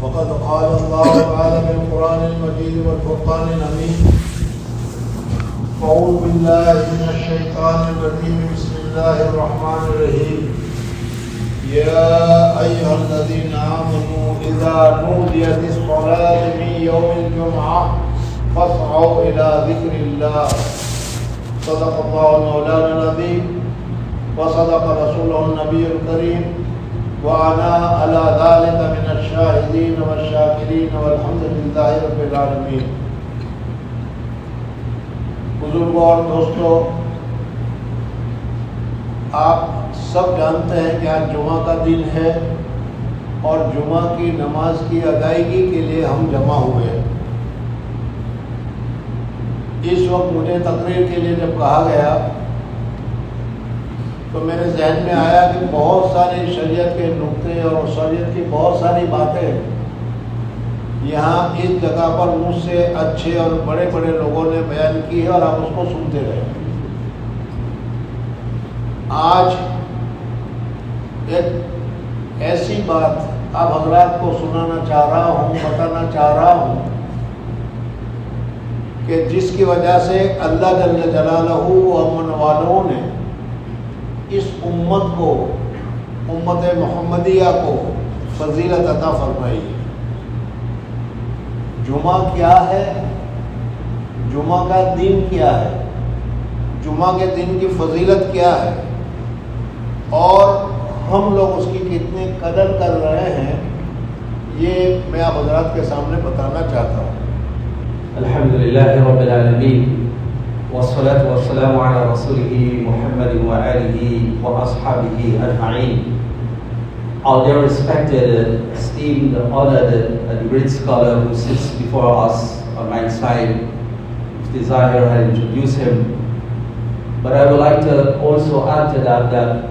وقد قال الله تعالى في القرآن المجيد والفرقان الحميد أعوذ بالله من الشيطان الرجيم بسم الله الرحمن الرحيم يا أيها الذين آمنوا إذا نودي للصلاة من يوم الجمعة فاسعوا إلى ذكر الله صدق الله مولانا العظيم وصدق رسوله النبي الكريم وأنا على ذلك من الشاهدين والشاكرين والحمد لله رب العالمين. बुजुर्गों और दोस्तों, आप सब जानते हैं कि आज जुमा का दिन है और जुमा की नमाज की अदायगी के लिए हम जमा हुए हैं। इस वक्त मुझे तकरीर के लिए जब कहा गया तो मेरे जहन में आया कि बहुत सारे शरीयत के नुक्ते और शरीयत की बहुत सारी बातें यहाँ इस जगह पर मुझसे अच्छे और बड़े बड़े लोगों ने बयान की है और आप उसको सुनते रहे। आज एक ऐसी बात आप हजरात को सुनाना चाह रहा हूँ, बताना चाह रहा हूँ कि जिसकी वजह से अल्लाह जल्ल जलालहू व अमन वालों ने इस उम्मत को, उम्मत मोहम्मदिया को फजीलत अता फरमाई। जुमा क्या है, जुमा का दिन क्या है, जुमा के दिन की फजीलत क्या है और हम लोग उसकी कितने कदर कर रहे हैं, ये मैं आप हजरात के सामने बताना चाहता हूँ। अल्हम्दुलिल्लाह रब्बिल आलमीन वस्सलातु वस्सलामु अला रसूलिही मुहम्मद व आलिही व अस्हाबिही अजमईन. Our dear respected, esteemed, honored and great scholar who sits before us on my side, Mufti Zahir had introduced him, but I would like to also add to that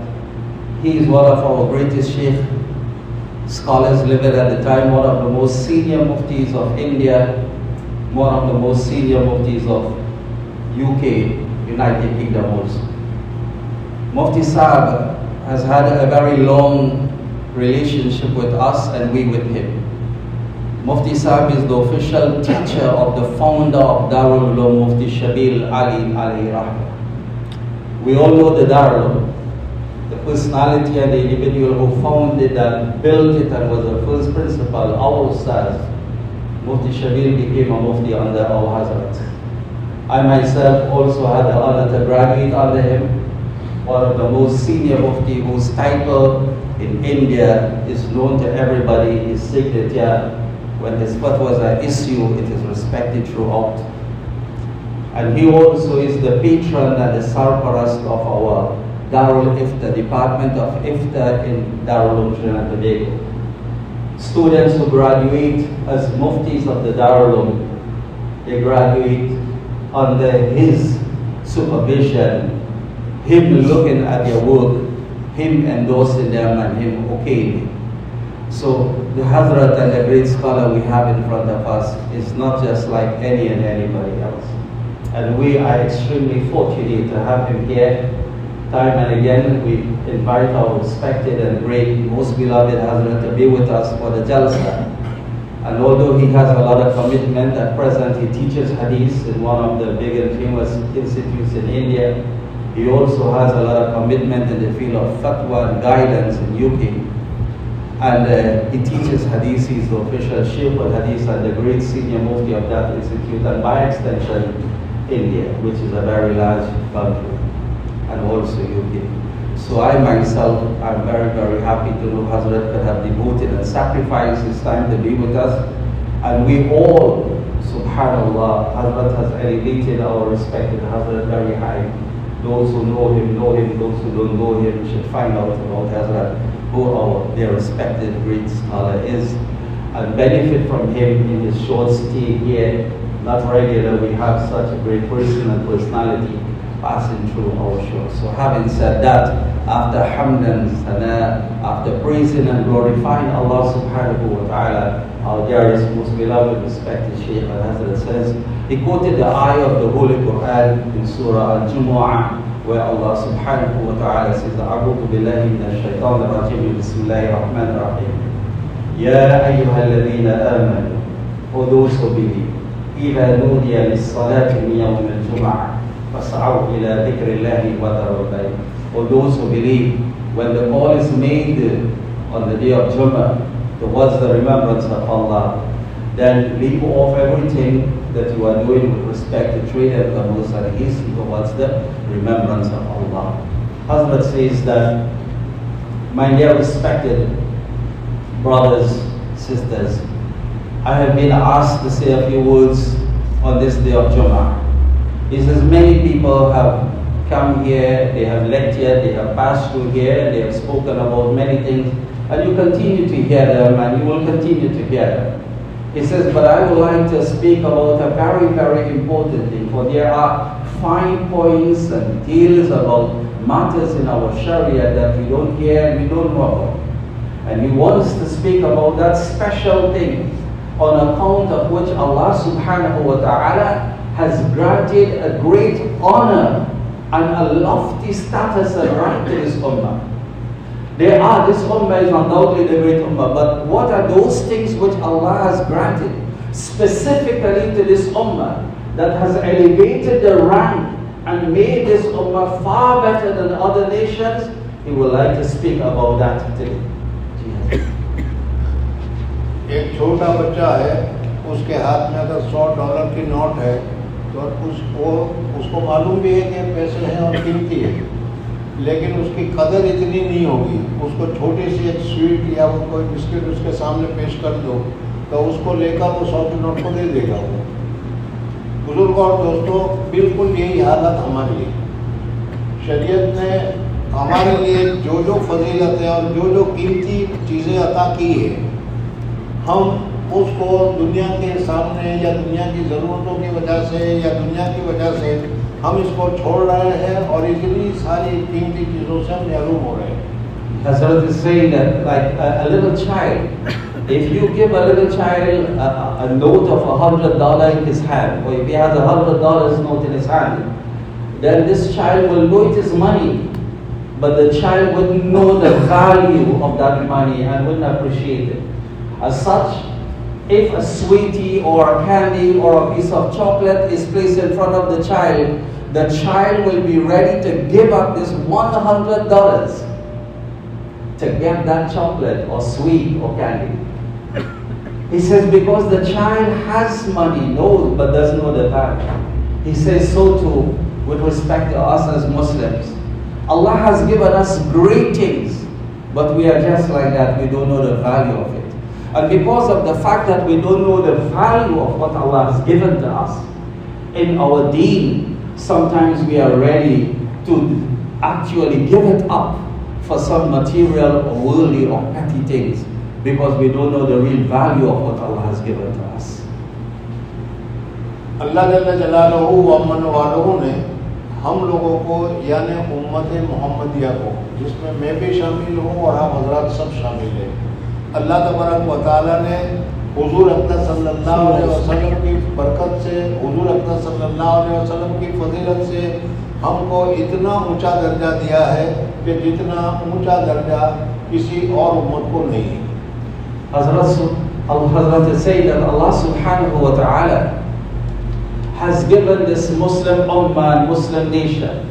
he is one of our greatest sheikh scholars living at the time, one of the most senior muftis of India, one of the most senior muftis of UK, United Kingdom also. Mufti Saab has had a very long relationship with us and we with him. Mufti Saab is the official teacher of the founder of Darul Uloom, Mufti Shabil Ali Rahim. We all know the Darul, the personality and the individual who founded and built it and was the first principal, our Ustaz. Mufti Shabil became a Mufti under our Hazrat. I myself also had the honor to graduate under him, one of the most senior Mufti whose title in India is known to everybody. His signature, when his fatwas are issued, it is respected throughout. And he also is the patron and the sarparast of our Darul Ifta, Department of Ifta in Darul, Trinidad and Tobago. Students who graduate as Muftis of the Darul, they graduate under his supervision, him looking at their work, him endorsing them and him okaying. So the Hazrat and the great scholar we have in front of us is not just like any and anybody else. And we are extremely fortunate to have him here. Time and again we invite our respected and great, most beloved Hazrat to be with us for the Jalsa. And although he has a lot of commitment, at present he teaches Hadith in one of the big and famous institutes in India. He also has a lot of commitment in the field of fatwa and guidance in UK. And he teaches Hadith, he's the official Sheikh of Hadith and the great senior Mufti of that institute, and by extension, India, which is a very large country, and also UK. So I myself, I'm very, very happy to know Hazrat could have devoted and sacrificed his time to be with us. And we all, subhanAllah, Hazrat has elevated our respected Hazrat very high. Those who know him, those who don't know him should find out about Hazrat, who their respected great scholar is, and benefit from him in his short stay here. Not regular, we have such a great person and personality passing through our show. So having said that, after hamd and sana, after praising and glorifying Allah subhanahu wa ta'ala, our dearest, most beloved, respected Shaykh al-Hazrat says, he quoted the ayah of the Holy Quran in Surah Jummah, where Allah subhanahu wa ta'ala says, أعوذ بالله من الشيطان الرجيم بسم الله الرحمن الرحيم يا أيها الذين آمنوا, O those who believe, إذا نودي للصلاة من يوم الجمعة فاسعوا إلى ذكر الله وذروا البيع. O those who believe, when the call is made on the day of Jummah towards the remembrance of Allah, then leave off everything that you are doing with respect to trade and commerce and hasten towards the remembrance of Allah. Hazrat says that, my dear respected brothers, sisters, I have been asked to say a few words on this day of Jummah. He says many people have come here, they have lectured, they have passed through here, they have spoken about many things, and you continue to hear them and you will continue to hear them. He says, but I would like to speak about a very, very important thing, for there are fine points and details about matters in our Sharia that we don't hear and we don't know about. And he wants to speak about that special thing on account of which Allah subhanahu wa ta'ala has granted a great honor and a lofty status and rank to this ummah. This ummah is undoubtedly the great ummah, but what are those things which Allah has granted specifically to this ummah that has elevated the rank and made this ummah far better than other nations? He would like to speak about that today. एक छोटा बच्चा है, उसके हाथ में अगर $100 की note है तो उसको मालूम भी है कि पैसे हैं और कीमती है, लेकिन उसकी कदर इतनी नहीं होगी। उसको छोटी सी एक स्वीट या वो कोई बिस्किट उसके सामने पेश कर दो तो उसको लेकर वो 100 की नोट को दे देगा वो। बुजुर्ग और दोस्तों, बिल्कुल यही हालत हमारी है। शरीयत ने हमारे लिए जो जो फजीलतें और जो जो कीमती चीज़ें अता की है, हम उसको दुनिया के सामने या दुनिया की ज़रूरतों की वजह से या दुनिया की वजह से हम इसको छोड़ रहे हैं और इतनी सारी कीमती चीज़ों से हम महरूम हो रहे हैं। Hazrat is saying that, like a little child, if you give a little child a note of $100 in his hand, or if he has $100 note in his hand, then this child will know it is money, but the child wouldn't know the value of that money and wouldn't appreciate it. As such, if a sweetie or a candy or a piece of chocolate is placed in front of the child will be ready to give up this $100 to get that chocolate or sweet or candy. He says because the child has money, knows, but doesn't know the value. He says so too with respect to us as Muslims. Allah has given us great things, but we are just like that, we don't know the value of it. And because of the fact that we don't know the value of what Allah has given to us in our deen, sometimes we are ready to actually give it up for some material or worldly or petty things because we don't know the real value of what Allah has given to us. अल्लाह जल्ल जलालहू व अमन वालहू ने हम लोगों को यानी उम्मत मोहम्मदिया को, जिसमें मैं भी शामिल हूँ और आप हजरात सब शामिल हैं, अल्लाह तबारक व तआला ने हुजूर अक़दस सल्लल्लाहु अलैहि वसल्लम की बरकत से, हुजूर अक़दस सल्लल्लाहु अलैहि वसल्लम की फजीलत से हमको इतना ऊंचा दर्जा दिया है कि जितना ऊंचा दर्जा किसी और उम्मत को नहीं है। Hazrat is saying that Allah subhanahu wa ta'ala has given this Muslim ummah and Muslim nation,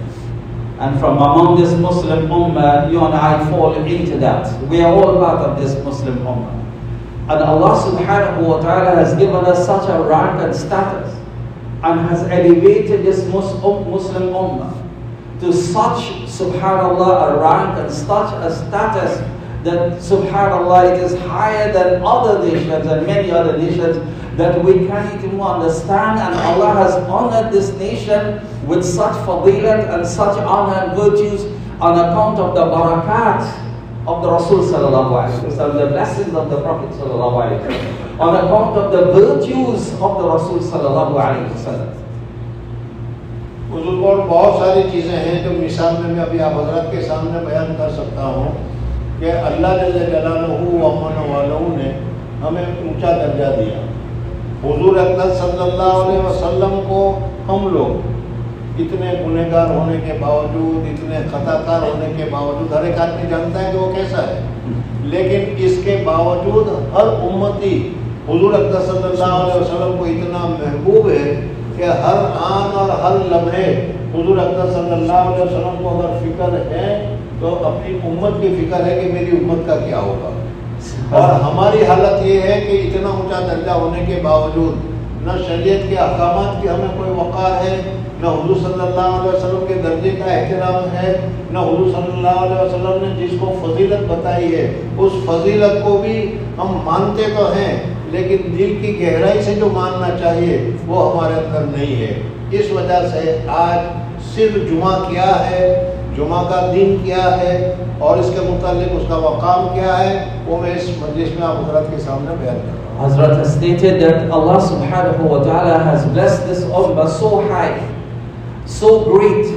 and from among this Muslim ummah, you and I fall into that. We are all part of this Muslim ummah. And Allah subhanahu wa ta'ala has given us such a rank and status and has elevated this Muslim ummah to such, subhanallah, a rank and such a status that, subhanallah, it is higher than other nations and many other nations that we can't even understand. And Allah has honored this nation with such fadilat and such honor and virtues on account of the barakat of the Rasul sallallahu alaihi wasallam, the blessings of the Prophet sallallahu alaihi wasallam, on account of the virtues of the Rasul sallallahu alaihi wasallam. बुजुर्गों, बहुत सारी चीज़ें हैं जो मिसाल में मैं अभी आप हजरत के सामने बयान कर सकता हूँ कि अल्लाह जल्ल जलालहू व अमन वालहू ने हमें ऊंचा दर्जा दिया। हुजूर अक़दस सल्लल्लाहु अलैहि वसल्लम को हम लोग इतने गुनहगार होने के बावजूद, इतने खताकार होने के बावजूद, हर एक आदमी जानता है कि वो कैसा है, लेकिन इसके बावजूद हर उम्मती हुजूर अकरम सल्लल्लाहु अलैहि वसल्लम को इतना महबूब है कि हर आन और हर लम्हे हुजूर अकरम सल्लल्लाहु अलैहि वसल्लम को अगर फिक्र है तो अपनी उम्मत की फिक्र है कि मेरी उम्मत का क्या होगा। और हमारी हालत ये है कि इतना ऊंचा दर्जा होने के बावजूद न शरीयत के अहकामात की हमें कोई वक़ार है, न हुजूर सल्लल्लाहु अलैहि वसल्लम के दर्जे का एहतराम है, न हुजूर सल्लल्लाहु अलैहि वसल्लम ने जिसको फजीलत बताई है उस फजीलत को भी हम मानते तो हैं, लेकिन दिल की गहराई से जो मानना चाहिए वो हमारे अंदर नहीं है। इस वजह से आज सिर्फ जुमा क्या है, जुमा का दिन क्या है और इसके मुतालिक उसका मकाम क्या है, वो मैं इस मजलिस में आप हज़रत के सामने बयान कर रहा हूँ। Hazrat has stated that Allah subhanahu wa ta'ala has blessed this ummah so high, so great,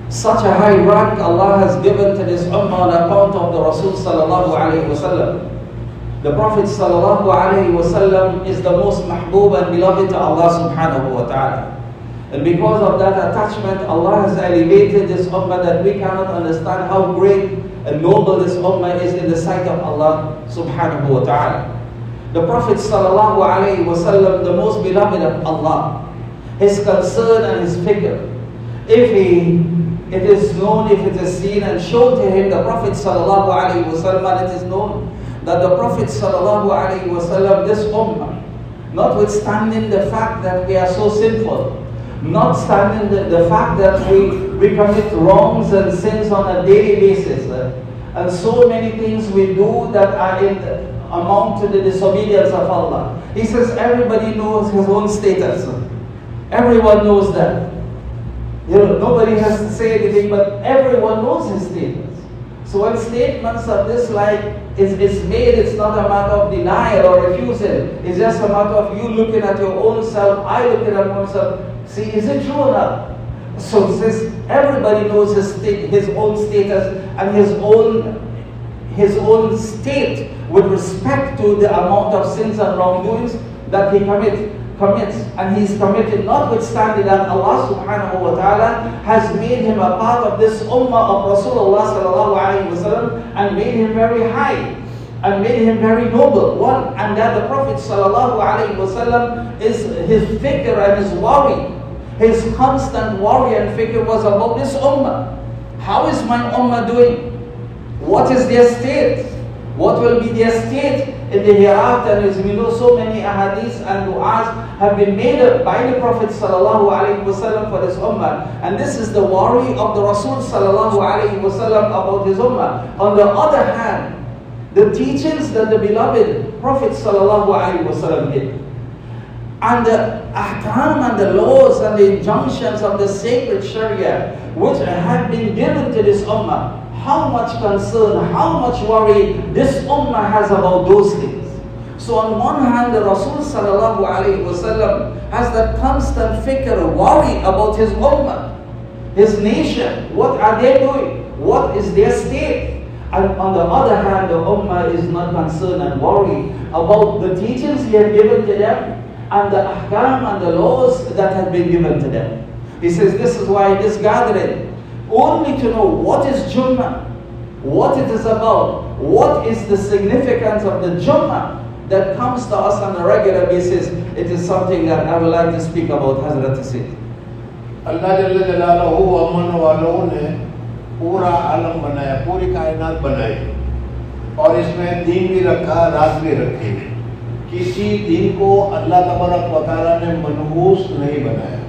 such a high rank Allah has given to this ummah on account of the Rasul sallallahu alayhi wa sallam. The Prophet sallallahu alayhi wa sallam is the most mahbub and beloved to Allah subhanahu wa ta'ala. And because of that attachment, Allah has elevated this ummah that we cannot understand how great and noble this ummah is in the sight of Allah subhanahu wa ta'ala. The Prophet sallallahu alayhi wa sallam, the most beloved of Allah, his concern and his fikr. If it is known, if it is seen and shown to him, the Prophet sallallahu alayhi wa sallam, it is known that the Prophet sallallahu alayhi wa sallam, this ummah, notwithstanding the fact that we are so sinful, notwithstanding the fact that we commit wrongs and sins on a daily basis, and so many things we do that are amount to the disobedience of Allah. He says everybody knows his own status. Everyone knows that. Nobody has to say anything, but everyone knows his status. So when statements of this like is made, it's not a matter of denial or refusal. It's just a matter of you looking at your own self, I looking at myself. See, is it true or not? So since everybody knows his own status and his own state with respect to the amount of sins and wrongdoings that he commits, and he's committed, notwithstanding that Allah subhanahu wa ta'ala has made him a part of this ummah of Rasulullah sallallahu alayhi wa sallam and made him very high and made him very noble. One, and that the Prophet sallallahu alayhi wa sallam is his fikr and his worry, his constant worry and fikr was about this ummah. How is my ummah doing? What is their state? What will be their state in the hereafter? And as we know, so many ahadith and du'as have been made by the Prophet sallallahu alaihi wasallam for this ummah. And this is the worry of the Rasul sallallahu alaihi wasallam about his ummah. On the other hand, the teachings that the beloved Prophet sallallahu alaihi wasallam did, and the ahkam and the laws and the injunctions of the sacred sharia which have been given to this ummah, how much concern, how much worry this ummah has about those things. So on one hand, the Rasul sallallahu alayhi wasallam has that constant fikr, worry about his ummah, his nation. What are they doing? What is their state? And on the other hand, the ummah is not concerned and worried about the teachings he had given to them and the ahkam and the laws that had been given to them. He says this is why this gathering, only to know what is Jummah, what it is about, what is the significance of the Jummah that comes to us on a regular basis. It is something that I would like to speak about. Hazrat said, Allah Jalla Jalaluhu अमन वालों ने पूरा आलम बनाया, पूरी कायनात बनाई और इसमें दिन भी रखा, रात भी रखी। किसी दिन को अल्लाह तबारक व तआला ने मनहूस नहीं बनाया,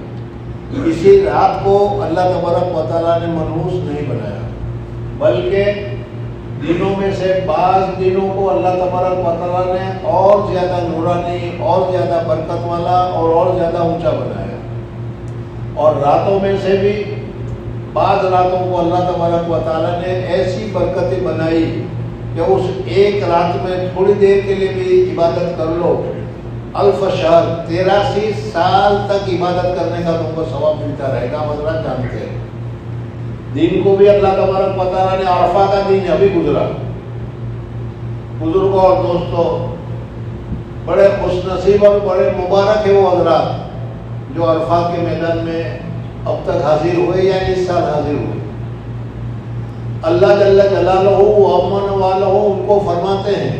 किसी रात को अल्लाह तबारक व तआला ने मनहूस नहीं बनाया, बल्कि दिनों में से बाज़ दिनों को अल्लाह तबारक व तआला ने और ज़्यादा नूरानी, और ज़्यादा बरकत वाला और ज़्यादा ऊंचा बनाया। और रातों में से भी बाज़ रातों को अल्लाह तबारक व तआला ने ऐसी बरकतें बनाई कि उस एक रात में थोड़ी देर के लिए भी इबादत कर लो, अल्फ शहर 83 साल तक इबादत करने का तुमको सवाब मिलता रहेगा। हज़रत जानते हैं दिन को भी अल्लाह तबारक व तआला ने, अरफा का दिन अभी गुजरा, बुजुर्गों और दोस्तों, बड़े खुशनसीब और बड़े मुबारक है वो हज़रात जो अरफा के मैदान में अब तक हाजिर हुए या इस साल हाजिर हुए। अल्लाह जल्ल जलालहू व अमन वालहू उनको फरमाते हैं,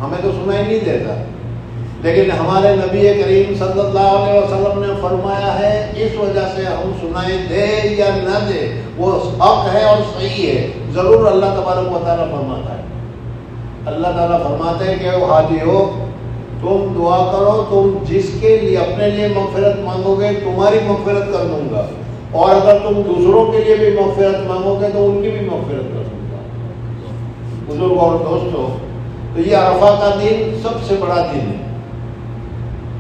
हमें तो सुनाई नहीं देता, लेकिन हमारे नबी करीम सल्लल्लाहु अलैहि वसल्लम ने फरमाया है, इस वजह से हम सुनाई दे या न दे वो हक है और सही है, ज़रूर अल्लाह तबारक व तआला फरमाता है। अल्लाह ताला फरमाते हैं कि हाजियो तुम दुआ करो, तुम जिसके लिए अपने लिए मग़फ़िरत मांगोगे तुम्हारी मग़फ़िरत कर दूंगा, और अगर तुम दूसरों के लिए भी मग़फ़िरत मांगोगे तो उनकी भी मग़फ़िरत कर दूंगा। बुजुर्ग और दोस्तों, तो ये अरफा का दिन सबसे बड़ा दिन है,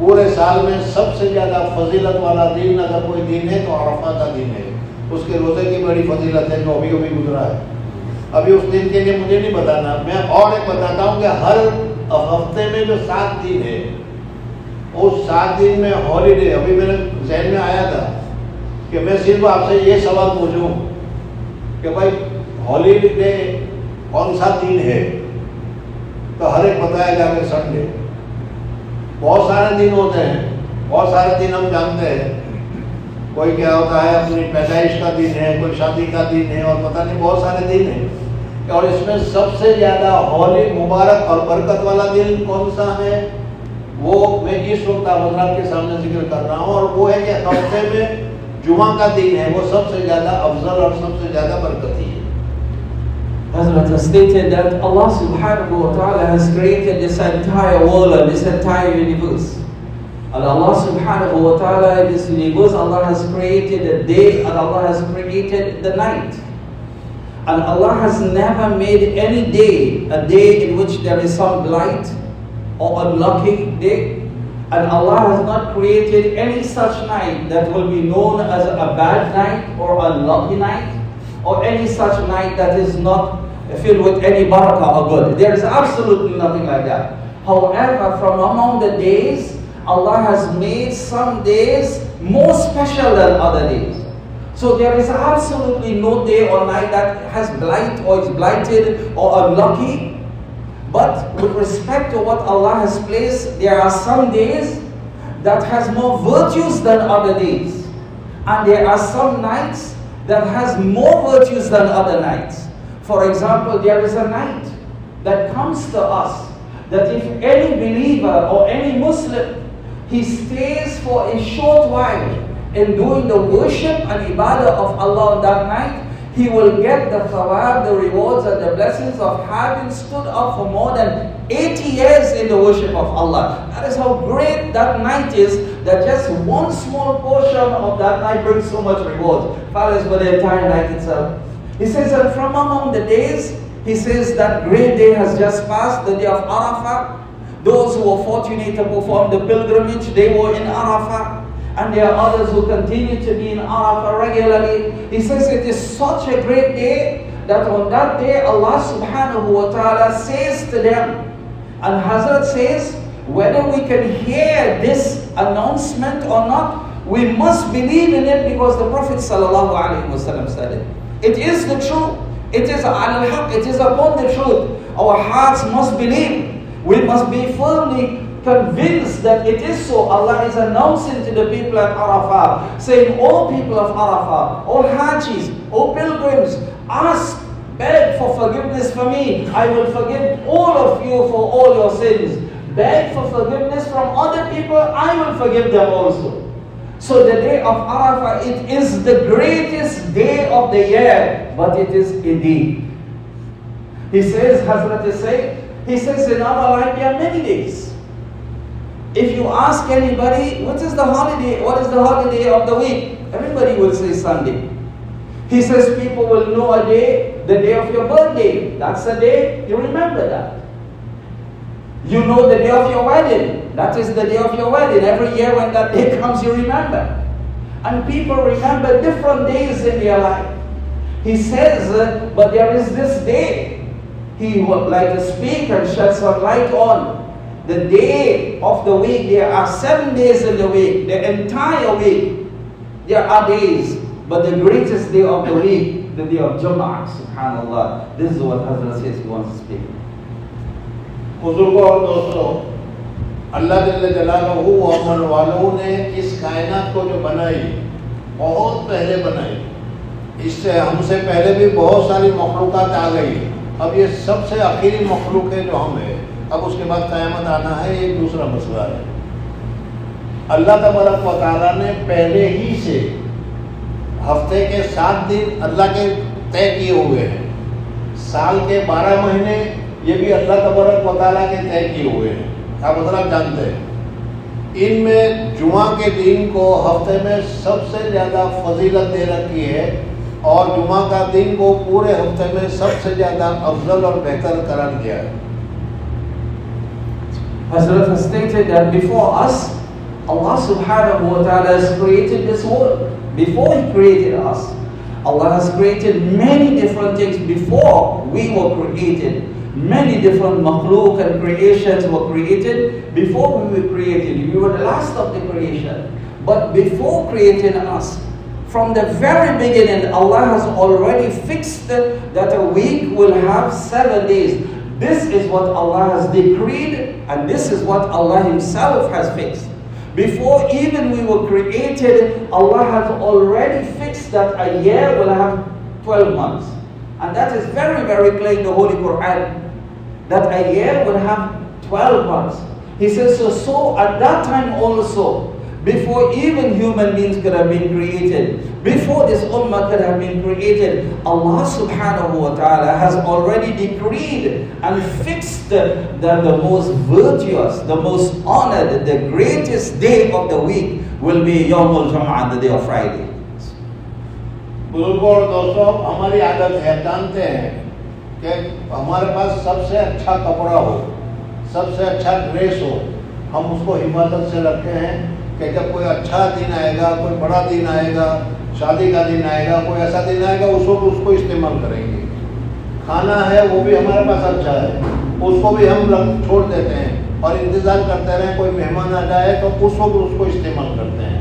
पूरे साल में सबसे ज़्यादा फजीलत वाला दिन अगर कोई दिन है तो अरफा का दिन है। उसके रोज़े की बड़ी फजीलत है जो अभी अभी गुजरा है। अभी उस दिन के लिए मुझे नहीं बताना, मैं और एक बताता हूँ कि हर हफ्ते में जो 7 दिन है उस 7 दिन में हॉलीडे, अभी मेरे जहन में आया था कि मैं सिर्फ आपसे ये सवाल पूछूं कि भाई हॉलीडे कौन सा दिन है, तो हर एक बताएगा कि संडे। बहुत सारे दिन होते हैं, बहुत सारे दिन हम जानते हैं, कोई क्या होता है अपनी पैदाइश का दिन है, कोई शादी का दिन है, और पता नहीं बहुत सारे दिन हैं। और इसमें सबसे ज़्यादा हॉली मुबारक और बरकत वाला दिन कौन सा है, वो मैं इस वक्त हज़रात के सामने जिक्र कर रहा हूँ, और वो है कि हफ्ते में जुमा का दिन है, वो सबसे ज़्यादा अफजल और सबसे ज़्यादा बरकती है। Hazrat has stated that Allah subhanahu wa ta'ala has created this entire world and this entire universe. And Allah subhanahu wa ta'ala in this universe, Allah has created a day and Allah has created the night. And Allah has never made any day a day in which there is some blight or unlucky day. And Allah has not created any such night that will be known as a bad night or unlucky night, or any such night that is not filled with any barakah or good. There is absolutely nothing like that. However, from among the days, Allah has made some days more special than other days. So there is absolutely no day or night that has blight or is blighted or unlucky. But with respect to what Allah has placed, there are some days that has more virtues than other days. And there are some nights that has more virtues than other nights. For example, there is a night that comes to us that if any believer or any Muslim, he stays for a short while in doing the worship and ibadah of Allah on that night, he will get the thawab, the rewards and the blessings of having stood up for more than 80 years in the worship of Allah. That is how great that night is, that just one small portion of that night brings so much reward. Far as for the entire night itself. He says that from among the days, he says that great day has just passed, the day of Arafah. Those who were fortunate to perform the pilgrimage, they were in Arafah. And there are others who continue to be in Arafah regularly. He says it is such a great day that on that day Allah subhanahu wa ta'ala says to them, and Hazrat says, whether we can hear this announcement or not, we must believe in it because the Prophet sallallahu alaihi wasallam said it. It is the truth. It is al-haq. It is upon the truth. Our hearts must believe. We must be firmly convinced that it is so. Allah is announcing to the people at Arafah, saying, "O people of Arafah, O Hajis, O pilgrims, ask, beg for forgiveness for me. I will forgive all of you for all your sins. Beg for forgiveness from other people. I will forgive them also." So the day of Arafah, it is the greatest day of the year, but it is a day. He says, Hazrat is saying, he says in our life there are many days. If you ask anybody, what is the holiday of the week? Everybody will say Sunday. He says people will know a day, the day of your birthday. That's the day, you remember that. You know the day of your wedding. That is the day of your wedding. Every year when that day comes, you remember. And people remember different days in their life. He says, but there is this day he would like to speak and shed some light on. The day of the week, there are 7 days in the week, the entire week. There are days, but the greatest day of the week, the day of Jummah, subhanallah. This is what Hazrat says he wants to speak. बुजुर्गों और दोस्तों, अल्लाह जल्ल जलालहू व अमन वालों ने इस कायनात को जो बनाई, बहुत पहले बनाई, इससे हमसे पहले भी बहुत सारी मखलूक़ात आ गई, अब ये सबसे आखिरी मखलूक है जो हम है, अब उसके बाद क़यामत आना है, एक दूसरा मसला है। अल्लाह तबारक व तआला ने पहले ही से हफ्ते के 7 दिन अल्लाह के तय किए हुए हैं, साल के 12 महीने ये भी अल्लाह तबारक व तआला के तय किए हुए हैं, आप हज़रात जानते हैं। इनमें जुमा के दिन को हफ्ते में सबसे ज़्यादा फजीलत दे रखी है और जुमा का दिन को पूरे हफ्ते में सबसे ज़्यादा अफजल और बेहतर करार दिया है। Hazrat has stated that before us, Allah subhanahu wa ta'ala has created this world. Before He created us, Allah has created many different things before we were created. Many different makhluk and creations were created before we were created. We were the last of the creation. But before creating us, from the very beginning, Allah has already fixed that a week will have 7 days. This is what Allah has decreed, and this is what Allah Himself has fixed. Before even we were created, Allah has already fixed that a year will have 12 months. And that is very, very clear in the Holy Quran, that a year will have 12 months. He says, so at that time also, before even human beings could have been created, before this ummah could have been created, Allah subhanahu wa ta'ala has already decreed and fixed the most virtuous, the most honored, the greatest day of the week will be Yawmul Jummah, the day of Friday. बुजुर्गों और दोस्तों, हमारी आदत है, जानते हैं कि हमारे पास सबसे अच्छा कपड़ा हो, सबसे अच्छा ड्रेस हो, हम उसको हिफाजत से रखते हैं कि जब कोई अच्छा दिन आएगा, कोई बड़ा दिन आएगा, शादी का दिन आएगा, कोई ऐसा दिन आएगा, उस वक्त उसको इस्तेमाल करेंगे। खाना है वो भी हमारे पास अच्छा है, उसको भी हम छोड़ देते हैं और इंतज़ार करते रहें कोई मेहमान आ जाए तो उस वक्त उसको इस्तेमाल करते हैं।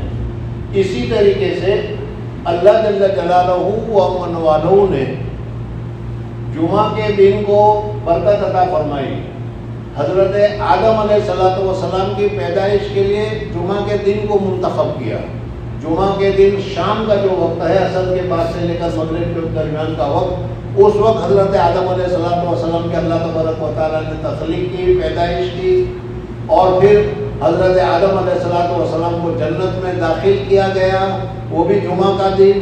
इसी तरीके से अल्लाह जल्ल जलालहू व मन वालहू ने जुमा के दिन को बरकत अता फरमाई। हज़रत आदम अलैहिस्सलातु वस्सलाम की पैदाइश के लिए जुमा के दिन को मुंतखब किया। जुमा के दिन शाम का जो वक्त है, असर के बाद से लेकर मगरिब के दरमियान का वक्त, उस वक्त हज़रत आदम अलैहिस्सलातु वस्सलाम के अल्लाह तबारक व तआला ने तख्लीक की, पैदाइश की और फिर हज़रत आदम अलैहिस्सलातु वस्सलाम को जन्नत में दाखिल किया गया, वो भी जुमा का दिन,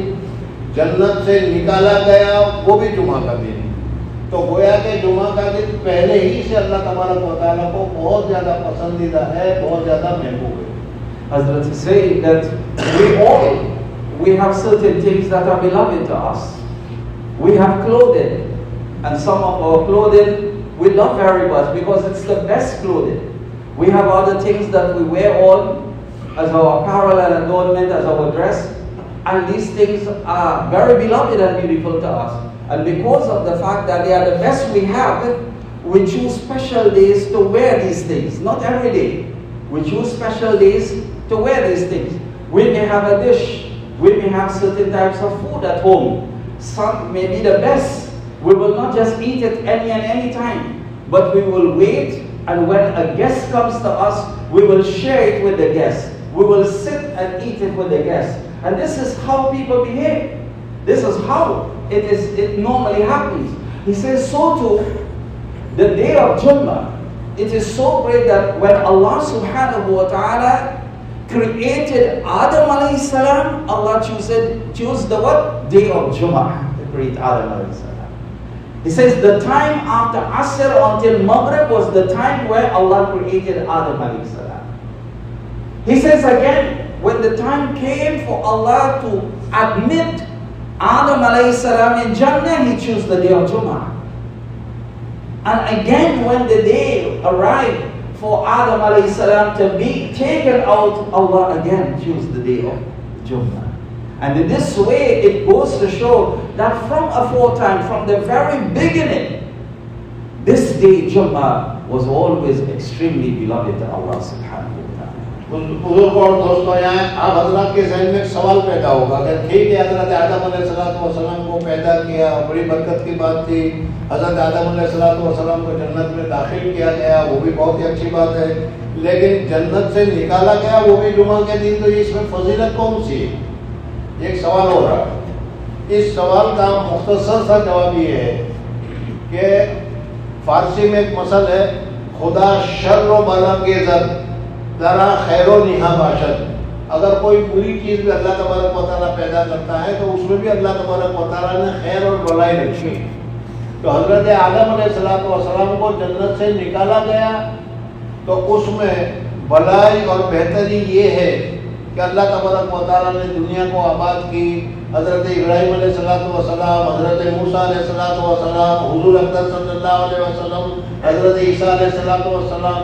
जन्नत से निकाला गया, वो भी जुमा का दिन। तो गोया के जुमा का दिन पहले ही से अल्लाह तबारक व तआला को बहुत ज़्यादा पसंदीदा है, बहुत ज़्यादा महबूब है। Hazrat is saying that we have certain things that are beloved to us. We have clothing, and some of our clothing we love very much because it's the best clothing. We have other things that we wear on as our apparel and adornment, as our dress, and these things are very beloved and beautiful to us. And because of the fact that they are the best we have, we choose special days to wear these things. Not every day. We choose special days to wear these things. We may have a dish. We may have certain types of food at home. Some may be the best. We will not just eat it any and any time, but we will wait, and when a guest comes to us, we will share it with the guest. We will sit and eat it with the guest. And this is how people behave. This is how it normally happens. He says, so too, the day of Jummah, it is so great that when Allah subhanahu wa ta'ala created Adam alayhi salam, Allah chose the what? Day of Jummah to create Adam alayhi salam. He says the time after Asr until Maghrib was the time where Allah created Adam alayhi salam. He says again, when the time came for Allah to admit Adam alayhi salam in Jannah, He chose the day of Jummah. And again, when the day arrived for Adam alayhi salam to be taken out, Allah again chose the day of Jummah. And in this way, it goes to show that from aforetime, from the very beginning, this day, Jummah, was always extremely beloved to Allah subhanahu wa ta'ala. बुजुर्गों और दोस्तों, यहाँ आप हजरत के ज़हन में एक सवाल पैदा होगा कि ठीक है, हजरत आदम अलैहिस्सलाम को पैदा किया, बड़ी बरकत की बात थी, हजरत आदम अलैहिस्सलाम को जन्नत में दाखिल किया गया, वो भी बहुत ही अच्छी बात है, लेकिन जन्नत से निकाला गया वो भी जुमा के दिन, तो इसमें फजीलत कौन सी है? एक सवाल हो रहा है। इस सवाल का मुख्तसर सा जवाब ये है कि फारसी में एक मसल है, खुदा शर्र व बला के जद दरा खैरो निहा बाशद। अगर कोई बुरी चीज़ भी अल्लाह तबारक व तआला पैदा करता है तो उसमें भी अल्लाह तबारक व तआला ने खैर और भलाई रखी है। तो हज़रत आदम अलैहिस्सलाम को जन्नत से निकाला गया तो उसमें भलाई और बेहतरी ये है कि अल्लाह तबारक व तआला ने दुनिया को आबाद की। हज़रत इब्राहीम अलैहिस्सलाम, हज़रत मूसा अलैहिस्सलाम, हुज़ूर अक़दर सल्लल्लाहु अलैहि वसल्लम, हज़रत ईसा अलैहिस्सलाम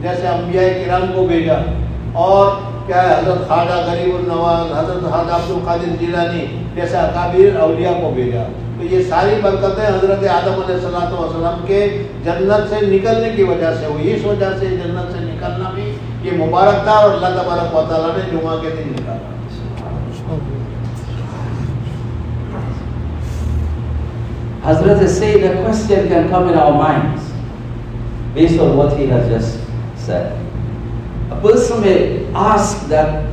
जैसे अंबिया किराम को भेजा, और क्या है हज़रत ख्वाजा गरीबुल नवाज, हज़रत ख्वाजा अब्दुल कादिर जिलानी जैसे अकाबिर औलिया को भेजा। तो ये सारी बरकतें हज़रत आदम अलैहिस्सलाम के जन्नत से निकलने की वजह से हुई। इस वजह से जन्नत से निकलना भी ये मुबारक था और अल्लाह तबारक व तआला ने जुमा के दिन निकाला। Hazrat is saying a question can come in our minds based on what he has just said. A person may ask that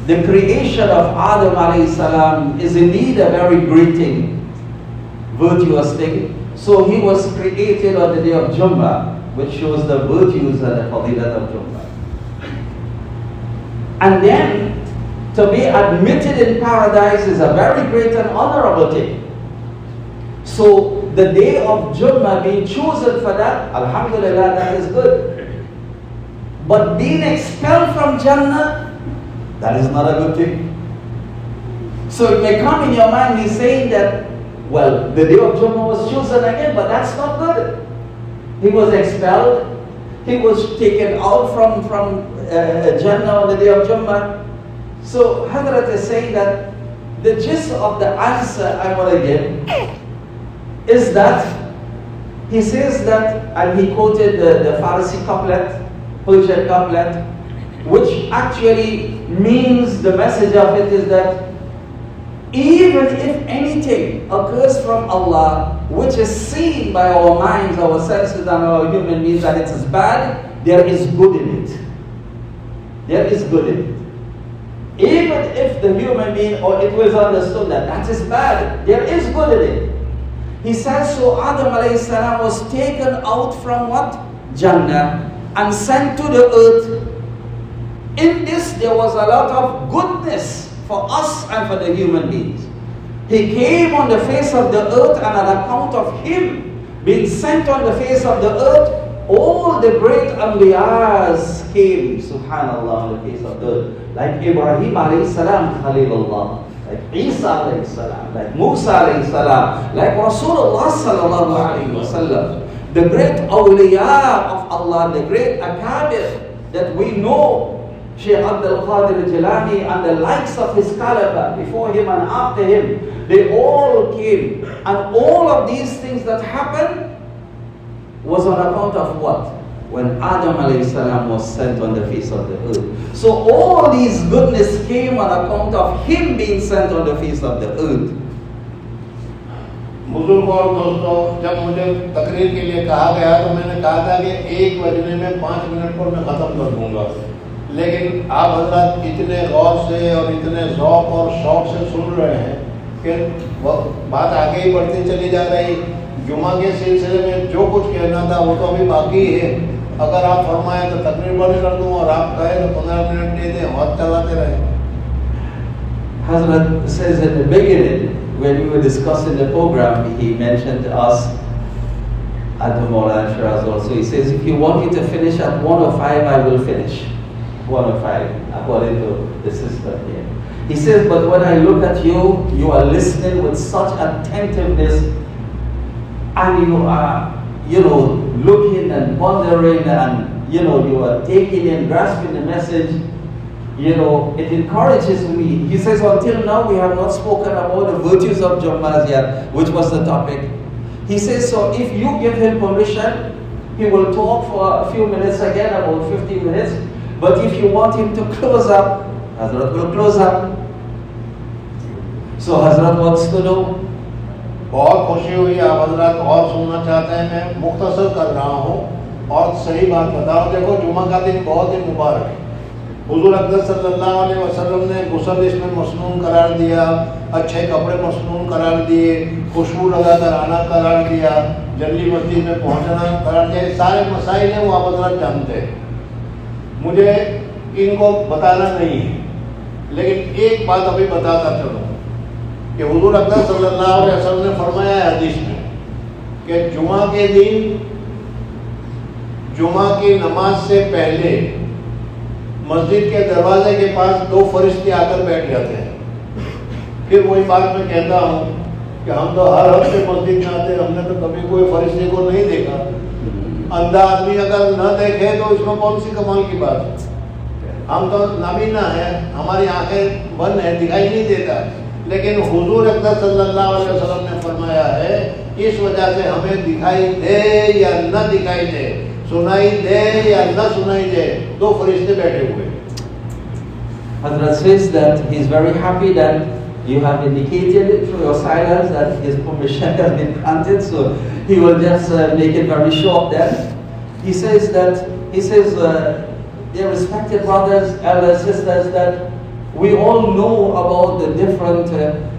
the creation of Adam alayhi salam is indeed a very great thing, virtuous thing. So he was created on the day of Jummah, which shows the virtues and the Fazilat of Jummah. And then to be admitted in paradise is a very great and honorable thing. So the day of Jummah being chosen for that, alhamdulillah, that is good. But being expelled from Jannah, that is not a good thing. So it may come in your mind, he's saying that, well, the day of Jummah was chosen again, but that's not good. He was expelled, he was taken out from Jannah on the day of Jummah. So Hazrat is saying that the gist of the answer I want to give is that he says that, and he quoted the Farsi couplet, Persian couplet, which actually means, the message of it is that even if anything occurs from Allah which is seen by our minds, our senses and our human beings that it is bad, there is good in it. There is good in it. Even if the human being, or it was understood that that is bad, there is good in it. He says, so Adam alayhi salam was taken out from what? Jannah, and sent to the earth. In this there was a lot of goodness for us and for the human beings. He came on the face of the earth, and on account of him being sent on the face of the earth, all the great Anbiyas came, subhanallah, on the face of the earth. Like Ibrahim alayhi salam, Khalilullah. Like Isa alayhi salam, like Musa alayhi salam, like Rasulullah sallallahu alayhi wa sallam. The great awliya of Allah, the great akabir that we know, Shaykh Abdul Qadir Jilani and the likes of his caliber before him and after him, they all came. And all of these things that happened was on account of what? When Adam alayhi salam was sent on the face of the earth. So all these goodness came on account of him being sent on the face of the earth. बुजुर्ग और दोस्तों, जब मुझे तकरीर के लिए कहा गया तो मैंने कहा था कि 1 बजने में 5 मिनट पर मैं ख़त्म कर दूंगा, लेकिन आप हजरत इतने गौर से और इतने ज़ौक़ और शौक़ से सुन रहे हैं कि बात आगे ही बढ़ती चली जा रही। जुमा के सिलसिले में जो कुछ कहना था वो तो अभी बाकी है। अगर आप फरमाएं तो तकरीर बंद कर दूँ, और आप कहें तो 15 मिनट दे दें, हाथ चलाते रहें। Hazrat says at the beginning, when we were discussing the program, he mentioned us at the Maulana Shiraz also. He says, if you want me to finish at 1:05, I will finish. 1:05, according to the system here. He says, but when I look at you, you are listening with such attentiveness, and you are, looking and pondering, and, you are taking and grasping the message. It encourages me. He says, until now we have not spoken about the virtues of Jummah yet, which was the topic. He says, so if you give him permission, he will talk for a few minutes again, about 15 minutes. But if you want him to close up, Hazrat will close up. So Hazrat wants to know. बहुत खुशी हुई, आप हजरात और सुनना चाहते हैं। मैं मुख्तसर कर रहा हूँ और सही बात बताओ। देखो, जुमा का दिन बहुत ही मुबारक है, حضور اقدس صلی اللہ علیہ وسلم نے غسل اس میں مسنون قرار دیا، اچھے کپڑے مسنون قرار دیے، خوشبو لگا کر آنا قرار دیا، جلدی مسجد میں پہنچنا قرار دیا. سارے مسائل ہیں وہ آپ حضرات جانتے ہیں، مجھے ان کو بتانا نہیں ہے. لیکن ایک بات ابھی بتاتا چلوں کہ حضور اقدس صلی اللہ علیہ وسلم نے فرمایا ہے حدیث میں کہ جمعہ کے دن جمعہ کی نماز سے پہلے مسجد کے دروازے کے پاس 2 فرشتے آ کر بیٹھ جاتے ہیں. پھر وہی بات میں کہتا ہوں کہ ہم تو ہر ہفتے مسجد میں آتے ہیں، ہم نے تو کبھی کوئی فرشتے کو نہیں دیکھا. اندھا آدمی اگر نہ دیکھے تو اس میں کون سی کمال کی بات ہے. ہم تو نابینا ہیں، ہماری آنکھیں بند ہیں، دکھائی نہیں دیتا. لیکن حضور اقدس صلی اللہ علیہ وسلم نے فرمایا ہے اس وجہ سے ہمیں دکھائی دے یا نہ دکھائی دے، سنائی دے یا نہ سنائی دے، 2 فرشتے بیٹھے ہوئے. Hazrat says that he is very happy that you have indicated through your silence that his permission has been granted, so he will just make it very short then. He says, dear respected brothers, elders, sisters, that we all know about the different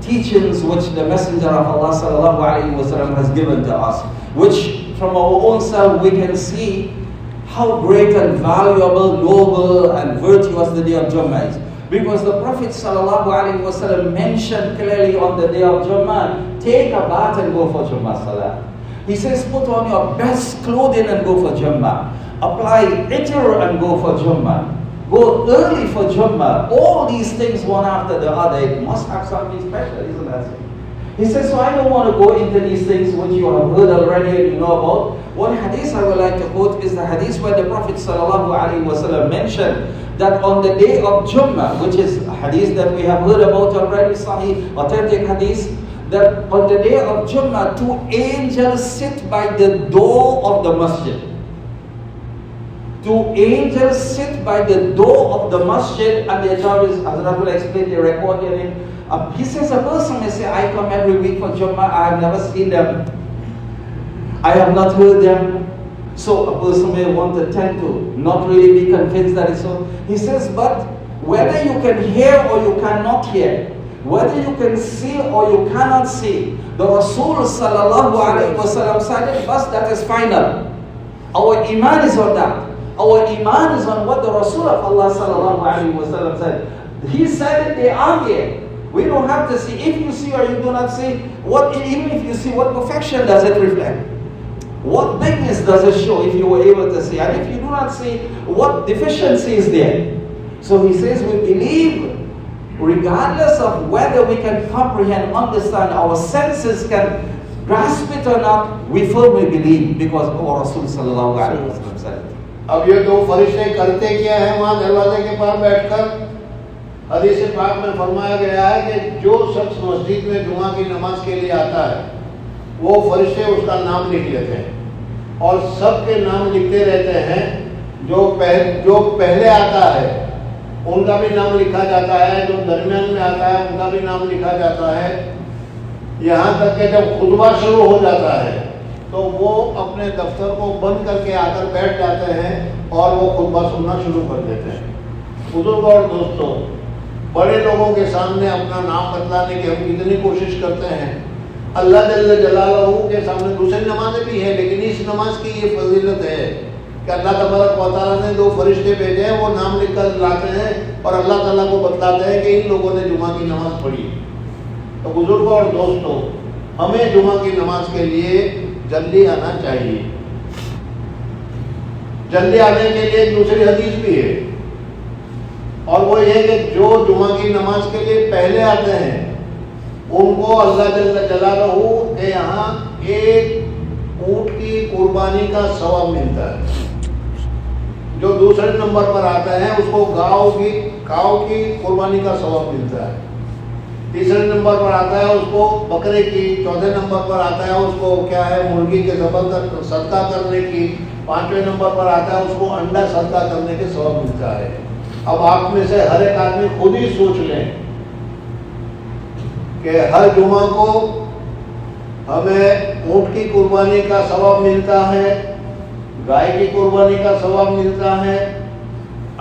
teachings which the Messenger of Allah sallallahu alaihi wasallam has given to us, which from our own self we can see how great and valuable, noble and virtuous the day of Jummah is. Because the Prophet sallallahu alaihi wasallam mentioned clearly on the day of Jummah, take a bath and go for Jummah Salah. He says, put on your best clothing and go for Jummah. Apply itar and go for Jummah. Go early for Jummah. All these things one after the other. It must have something special, isn't that so? He says, so I don't want to go into these things which you have heard already and you know about. One hadith I would like to quote is the hadith where the Prophet sallallahu alaihi wasallam mentioned that on the day of Jummah, which is a hadith that we have heard about already, sahih, authentic hadith, that on the day of Jummah, 2 angels sit by the door of the masjid. 2 angels sit by the door of the masjid, and their job is, Hazrat will explain, they record their name. He says a person may say, I come every week for Jummah, I have never seen them, I have not heard them. So a person may want to tend to not really be convinced that it's so. He says, but whether you can hear or you cannot hear, whether you can see or you cannot see, the Rasul sallallahu alaihi wasallam said, but that is final. Our iman is on that. Our iman is on what the Rasul of Allah sallallahu alaihi wasallam said. He said it, they are here. We don't have to see. If you see or you do not see, what, even if you see, what perfection does it reflect? What bigness does it show if you were able to see? And if you do not see, what deficiency is there? So he says we believe, regardless of whether we can comprehend, understand, our senses can grasp it or not, we firmly believe because our Rasul sallallahu alaihi wasallam said it. اب یہ 2 فرشتے کرتے کیا ہیں وہاں دروازے کے پاس بیٹھ کر؟ حدیث پاک میں فرمایا گیا ہے کہ جو شخص مسجد میں جمعہ کی نماز کے لیے آتا ہے وہ فرشتے اس کا نام لکھ لیتے ہیں اور سب کے نام لکھتے رہتے ہیں. جو پہلے آتا ہے ان کا بھی نام لکھا جاتا ہے، جو درمیان میں آتا ہے ان کا بھی نام لکھا جاتا ہے، یہاں تک کہ جب خطبہ شروع ہو جاتا ہے تو وہ اپنے دفتر کو بند کر کے آ کر بیٹھ جاتے ہیں اور وہ خطبہ سننا شروع کر دیتے ہیں. بزرگوں اور دوستوں، بڑے لوگوں کے سامنے اپنا نام بتلانے کی ہم کتنی کوشش کرتے ہیں. اللہ جل جلالہ کے سامنے دوسری نمازیں بھی ہیں، لیکن اس نماز کی یہ فضیلت ہے کہ اللہ تبارک و تعالیٰ نے 2 فرشتے بھیجے ہیں، وہ نام لکھ کر لاتے ہیں اور اللہ تعالیٰ کو بتلاتے ہیں کہ ان لوگوں نے جمعہ کی نماز پڑھی. تو بزرگوں اور دوستوں، ہمیں جمعہ کی نماز کے لیے جلدی آنا چاہیے. جلدی آنے کے لیے ایک دوسری حدیث بھی ہے اور وہ یہ کہ جو جمعہ کی نماز کے لیے پہلے آتے ہیں ان کو اللہ جل جلالہ کے یہاں 1 اونٹ کی قربانی کا ثواب ملتا ہے. جو دوسرے نمبر پر آتا ہے اس کو گاؤں کی قربانی کا ثواب ملتا ہے. تیسرے نمبر پر آتا ہے اس کو بکرے کی. چوتھے نمبر پر آتا ہے اس کو کیا ہے مرغی کے ذبح کر صدقہ کرنے کی. 5ویں نمبر پر آتا ہے اس کو انڈا صدقہ کرنے کے ثواب ملتا ہے. اب آپ میں سے ہر ایک آدمی خود ہی سوچ لیں کہ ہر جمعہ کو ہمیں اونٹ کی قربانی کا ثواب ملتا ہے، گائے کی قربانی کا ثواب ملتا ہے،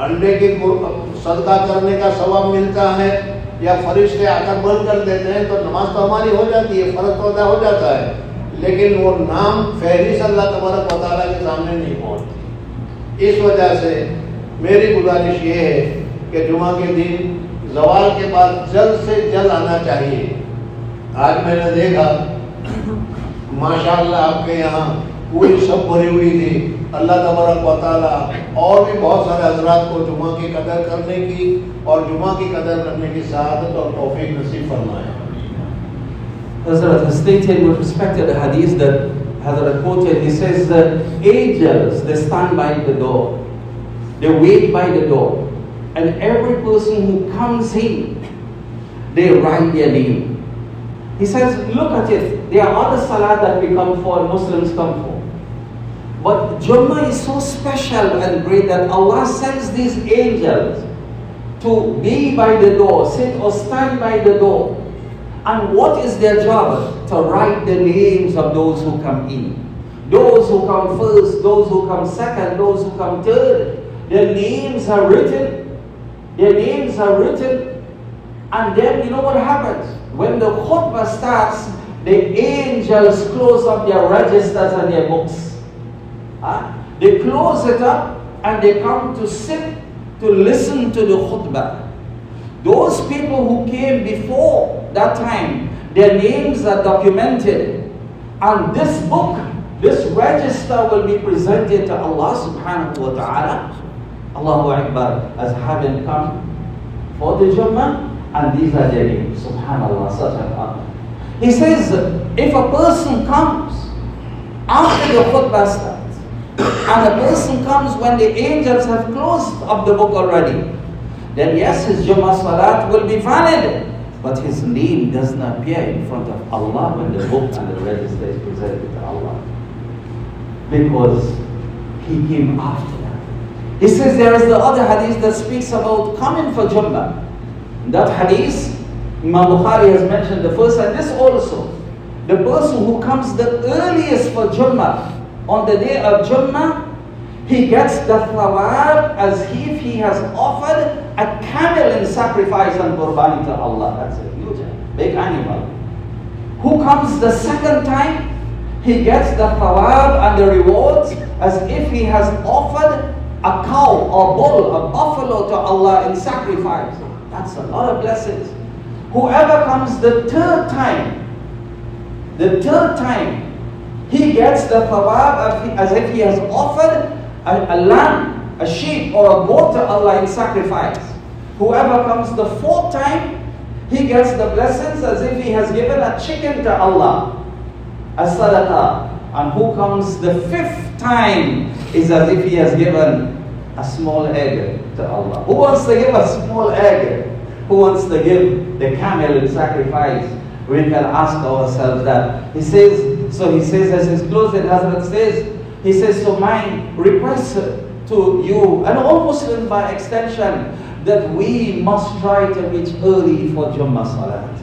अंडे की सदका करने का सवाब मिलता है, या फरिश्ते आकर बंद कर देते हैं, तो नमाज तो हमारी हो जाती है, फर्ज तो अदा हो जाता है, लेकिन वो नाम फहरिस्त अल्लाह तबारक व तआला के सामने नहीं पहुँचती। इस वजह से मेरी गुजारिश ये है कि जुमा के दिन ज़वाल के बाद जल्द से जल्द आना चाहिए। आज मैंने देखा माशाअल्लाह आपके यहाँ पूरी सब भरी हुई थी। अल्लाह तबारक व तआला और भी बहुत सारे हजरात को जुमा की कदर करने की और जुमा की कदर करने की सआदत और तौफीक नसीब फरमाए। Hazrat has stated with respect to the hadith that Hazrat quoted, he says that angels, they stand by the door, they wait by the door, and every person who comes in, they write their name. He says, look at it, there are other salat that we come for and Muslims come for. But Jummah is so special and great that Allah sends these angels to be by the door, sit or stand by the door. And what is their job? To write the names of those who come in. Those who come first, those who come second, those who come third. Their names are written. Their names are written. And then you know what happens? When the khutbah starts, the angels close up their registers and their books. They close it up and they come to sit to listen to the khutbah. Those people who came before that time, their names are documented. And this book, this register will be presented to Allah subhanahu wa ta'ala. Allahu Akbar, as having come for the Jummah, and these are their names. Subhanallah, such an honor. He says, if a person comes after the khutbah starts, and a person comes when the angels have closed up the book already, then yes, his Jummah Salat will be valid, but his name does not appear in front of Allah when the book and the register is presented to Allah, because he came after that. He says there is the other hadith that speaks about coming for Jummah. That hadith, Imam Bukhari has mentioned the first, and this also. The person who comes the earliest for Jummah, on the day of Jummah, he gets the thawab as if he has offered a camel in sacrifice and qurbani to Allah. That's a huge, big animal. Who comes the second time, he gets the thawab and the rewards as if he has offered a cow or bull, a buffalo to Allah in sacrifice. That's a lot of blessings. Whoever comes the third time, he gets the thawab as if he has offered a lamb, a sheep or a goat to Allah in sacrifice. Whoever comes the fourth time, he gets the blessings as if he has given a chicken to Allah, a sadaqah. And who comes the fifth time is as if he has given a small egg to Allah. Who wants to give a small egg? Who wants to give the camel in sacrifice? We can ask ourselves that. He says as his closing, Hazrat says, he says, so my request to you and all Muslims by extension, that we must try to reach early for Jummah Salat.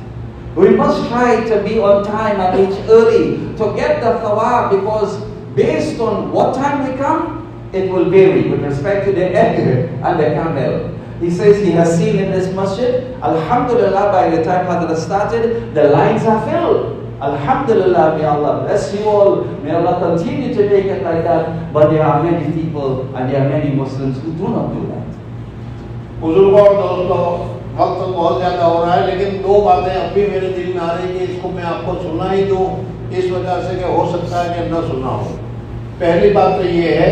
We must try to be on time and reach early to get the thawab, because based on what time we come, it will vary with respect to the egg and the camel. He says he has seen in this masjid, Alhamdulillah, by the time Hazrat started, the lines are filled. Alhamdulillah, may Allah bless you all. May Allah continue to make it like that. But there are many people and there are many Muslims who do not do that. बुजुर्गों और दोस्तों, वक्त बहुत ज़्यादा हो रहा है, लेकिन दो बातें अब भी मेरे दिल में आ रही कि इसको मैं आपको सुना ही दूँ, इस वजह से कि हो सकता है कि न सुना हो। पहली बात तो ये है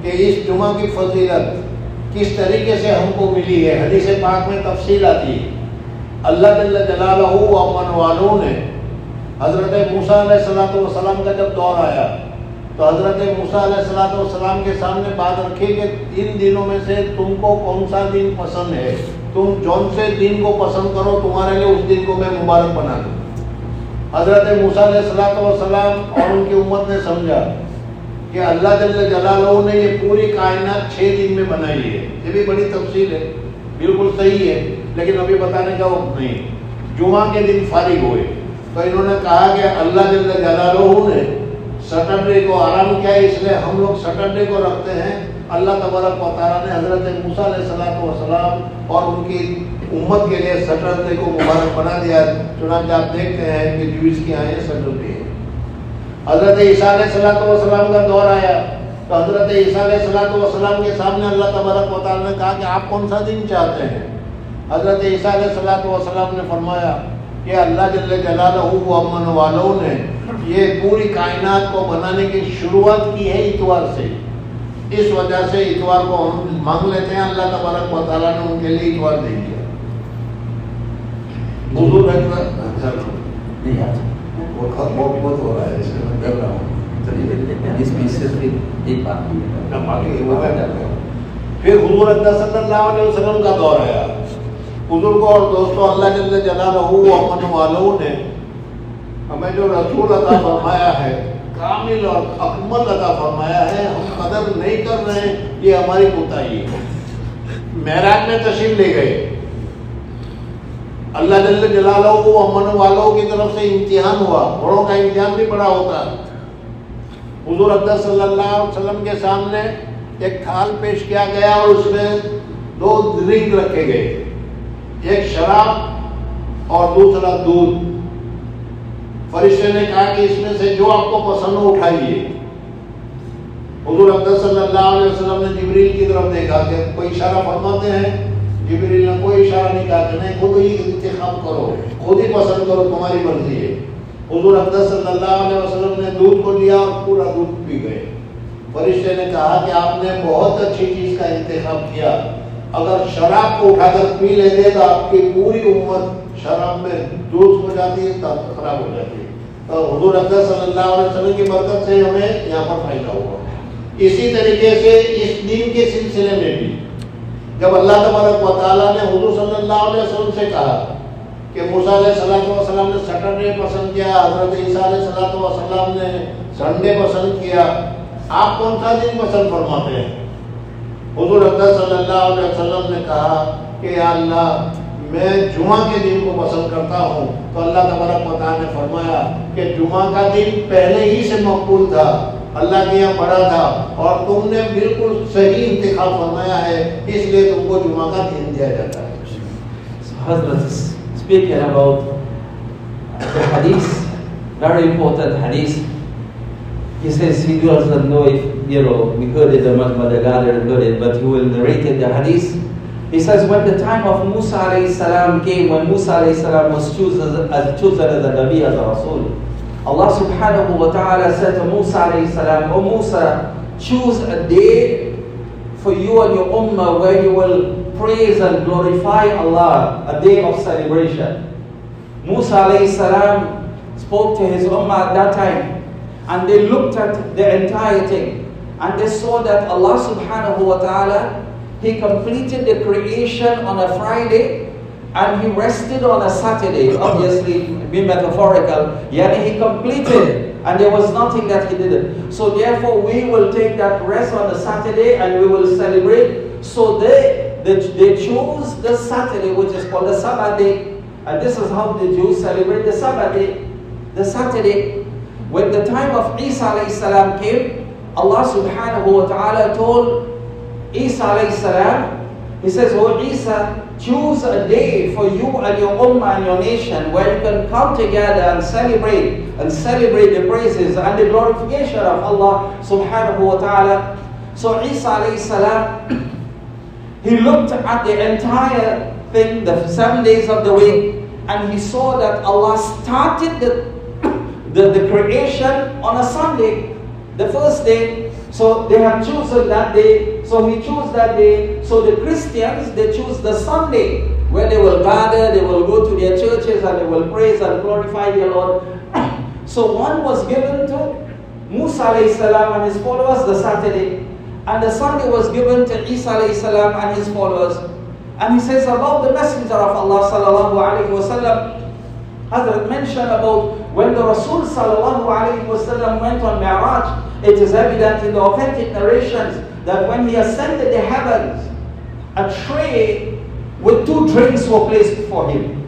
कि इस जुमा की फजीलत किस तरीके से हमको मिली है। हदीस पाक में तफसील आती है। अल्लाह जल्ल जलालहू व अमन वालों ने हज़रत मूसा अलैहिस्सलाम का जब दौर आया, तो हज़रत मूसा अलैहिस्सलाम के सामने बात रखी कि इन दिनों में से तुमको कौन सा दिन पसंद है, तुम जौन से दिन को पसंद करो, तुम्हारे लिए उस दिन को मैं मुबारक बना दूँ। हज़रत मूसा अलैहिस्सलाम और उनकी उम्मत ने समझा कि अल्लाह जल्ल जलालहू ने ये पूरी कायनात 6 दिन में बनाई है। ये भी बड़ी तफसील है, बिल्कुल सही है, लेकिन अभी बताने का वक्त नहीं। जुमा के दिन फारिग हुए तो इन्होंने कहा कि अल्लाह जल्ल जलालहू ने सैटरडे को आराम किया, इसलिए हम लोग सैटरडे को रखते हैं اللہ تبارک و تعالیٰ نے حضرت موسیٰ علیہ السلام اور ان کی امت کے لیے سیٹرڈے کو مبارک بنا دیا. چنانچہ آپ دیکھتے ہیں کہ جوئس کی آئیں سیٹرڈے ہے. حضرت عیسیٰ علیہ السلام کا دور آیا تو حضرت عیسیٰ علیہ السلام کے سامنے اللہ تبارک و تعالیٰ نے کہا کہ آپ کون سا دین چاہتے ہیں؟ حضرت عیسیٰ علیہ السلام نے فرمایا کہ اللہ جل جلالہ و امن والوں نے یہ پوری کائنات کو بنانے کی شروعات کی ہے اتوار سے. اس وجہ سے اتوار کو ہم مانگ لیتے ہیں. اللہ تبارک و تعالیٰ نے ان کے لیے اتوار دے دیا. حضور بہت ہو رہا ہے اس میں میں کر رہا ہوں. اس میں صرف ایک بات پھر حضور اقدس صلی اللہ علیہ وسلم کا دور آیا. حضور کو اور دوستوں اللہ جل جلالہ و امن والوں نے ہمیں جو رسول عطا فرمایا ہے کامل اور اکمل عطا فرمایا ہے. ہم قدر نہیں کر رہے ہیں، یہ ہماری کوتاہی ہے. معراج میں تشریف لے گئے. اللہ جل جلالہ و امن والوں کی طرف سے امتحان ہوا. بڑوں کا امتحان بھی بڑا ہوتا. حضور اقدس صلی اللہ علیہ وسلم کے سامنے ایک تھال پیش کیا گیا اور اس میں 2 ڈرنک رکھے گئے، ایک شراب اور دوسرا دودھ. فرشتے نے کہا کہ اس میں سے جو آپ کو پسند ہو اٹھائیے. حضور اقدس صلی اللہ علیہ وسلم نے جبریل کی طرف دیکھا کہ کوئی اشارہ فرماتے ہیں. جبریل نے کوئی اشارہ نہیں کہا کہ نہیں، خود ہی انتخاب کرو، خود ہی پسند کرو، تمہاری مرضی ہے. حضور اقدس صلی اللہ علیہ وسلم نے دودھ کو لیا اور پورا دودھ پی گئے. فرشتے نے کہا کہ آپ نے بہت اچھی چیز کا انتخاب کیا. اگر شراب کو اٹھا کر پی لیتے تو آپ کی پوری امت شراب میں دودھ ہو جاتی ہے، خراب ہو جاتی ہے. تو حضور اقدس صلی اللہ علیہ وسلم کی برکت سے ہمیں یہاں پر فائدہ ہوا. اسی طریقے سے اس دین کے سلسلے میں بھی جب اللہ تبارک و تعالیٰ نے حضور صلی اللہ علیہ وسلم سے کہا کہ موسیٰ علیہ السلام نے سیٹرڈے پسند کیا، حضرت عیسیٰ علیہ السلام نے سنڈے پسند کیا، آپ کون سا دن پسند فرماتے ہیں؟ حضور اقدس صلی اللہ علیہ وسلم نے کہا کہ یا اللہ میں جمعہ کے دن کو پسند کرتا ہوں. تو اللہ تبارک و تعالیٰ نے فرمایا کہ جمعہ کا دن پہلے ہی سے مقبول تھا، اللہ کے یہاں بڑا تھا اور تم نے بالکل صحیح انتخاب فرمایا ہے، اس لیے تم کو جمعہ کا دن دیا جاتا ہے. Hazrat speaking about the hadith, very important hadith. He says he doesn't know if, we heard it, the Mother gathered heard it, but he will narrate it, the hadith. He says when the time of Musa alayhi salam came, when Musa alayhi salam was chosen as a Nabi, as a Rasul, Allah subhanahu wa ta'ala said to Musa alayhi salam, "O Musa, choose a day for you and your ummah where you will praise and glorify Allah, a day of celebration." Musa alayhi salam spoke to his ummah at that time, and they looked at the entire thing, and they saw that Allah subhanahu wa ta'ala, He completed the creation on a Friday and He rested on a Saturday. Obviously, be metaphorical. Yani He completed it and there was nothing that He didn't. So therefore, we will take that rest on a Saturday and we will celebrate. So they chose the Saturday, which is called the Sabbath day. And this is how the Jews celebrate the Sabbath day, the Saturday. When the time of Isa alayhi salam came, Allah subhanahu wa ta'ala told Isa alayhi salam, He says, "O Isa, choose a day for you and your ummah and your nation where you can come together and celebrate the praises and the glorification of Allah subhanahu wa ta'ala." So Isa alayhi salam, he looked at the entire thing, the 7 days of the week, and he saw that Allah started the creation on a Sunday, the first day. So they have chosen that day, so he chose that day. So the Christians, they choose the Sunday, where they will gather, they will go to their churches and they will praise and glorify their Lord. So one was given to Musa alayhi salam and his followers, the Saturday, and the Sunday was given to Isa alayhi salam and his followers. And he says about the Messenger of Allah sallallahu alayhi wa sallam, Hazrat mentioned about when the Rasul sallallahu alayhi wa sallam went on Mi'raj. It is evident in the authentic narrations that when he ascended the heavens, a tray with 2 drinks were placed before him.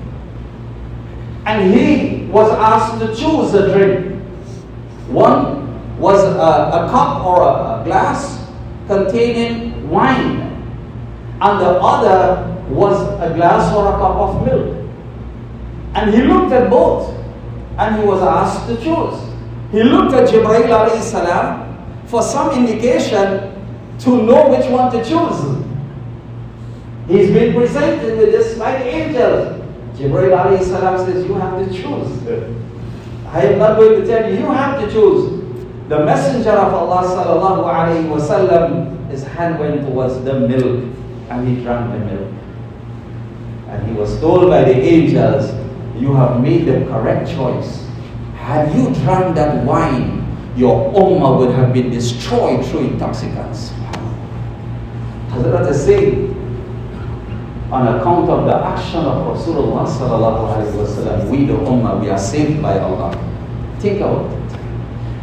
And he was asked to choose a drink. One was a cup or a glass, containing wine, and the other was a glass or a cup of milk. And he looked at both, and he was asked to choose. He looked at Jibreel alayhi salam for some indication to know which one to choose. He's been presented with this by the angels. Jibreel alayhi salam says, you have to choose. I am not going to tell you, you have to choose. The Messenger of Allah sallallahu alayhi wa sallam, his hand went towards the milk, and he drank the milk. And he was told by the angels, you have made the correct choice. Had you drank that wine, your ummah would have been destroyed through intoxicants. Hazrat is saying, on account of the action of Rasulullah sallallahu alaihi wasallam, we the ummah, we are saved by Allah. Think about it.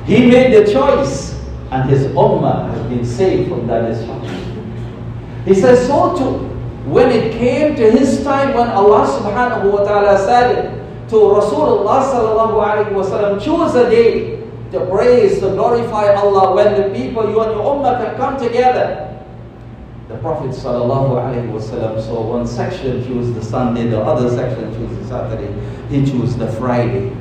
He made the choice, and his ummah has been saved from that destruction. He says, so too, when it came to his time, when Allah subhanahu wa ta'ala said to Rasulullah sallallahu alaihi wasallam, choose a day to praise, to glorify Allah, when the people, you and your ummah can come together. The Prophet sallallahu alaihi wasallam saw one section choose the Sunday, the other section choose the Saturday. He chose the Friday.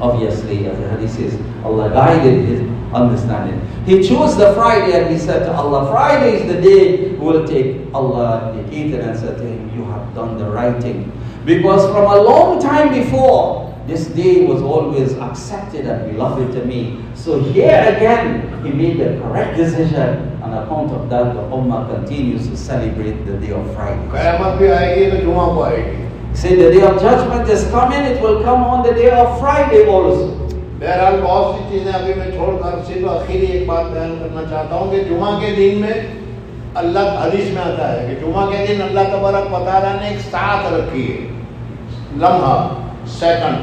Obviously, as the hadith says, Allah guided his understanding. He chose the Friday, and he said to Allah, Friday is the day we will take. Allah indicated and said to him, you have done the right thing. Because from a long time before, this day was always accepted and beloved to me. So here again, he made the correct decision. On account of that, the Ummah continues to celebrate the day of Friday. Say the day of judgment is coming, it will come on the day of Friday also. बहरहाल बहुत सी चीजें अभी मैं छोड़कर सिर्फ आखिरी एक बात बयान करना चाहता हूँ कि जुमा के दिन में अल्लाह हदीस में आता है कि जुमा के दिन अल्लाह तबारक व तआला ने एक साथ रखी है, लम्हा, सेकंड,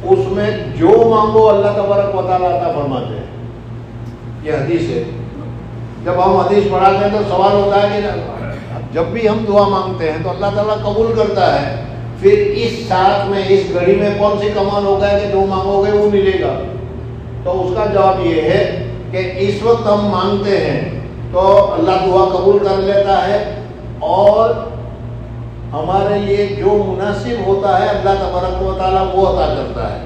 उसमें जो मांगो अल्लाह तबारक व तआला अता फरमाते हैं। ये हदीस है। जब हम हदीस पढ़ाते हैं तो सवाल होता है कि जब भी हम दुआ मांगते हैं तो अल्लाह ताला कबूल करता है, फिर इस साथ में, इस घड़ी में कौन सी कमाल होगा कि जो मांगोगे वो मिलेगा? तो उसका जवाब ये है कि इस वक्त हम मांगते हैं तो अल्लाह दुआ कबूल कर लेता है, और हमारे लिए जो मुनासिब होता है अल्लाह तबारक व तआला वो अता करता है।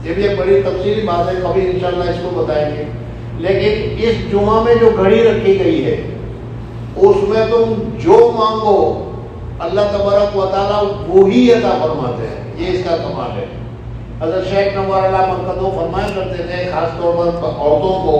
ये भी एक बड़ी तफसीली बात है, कभी इंशाल्लाह इसको बताएंगे। लेकिन इस जुमा में जो घड़ी रखी गई है उसमें तुम जो मांगो अल्लाह तबारक व तआला वही अता फरमाते हैं। ये इसका कमाल है। हज़रत शेख नवार अल्लाह मरकज़ो फरमाया करते थे खास तौर पर औरतों को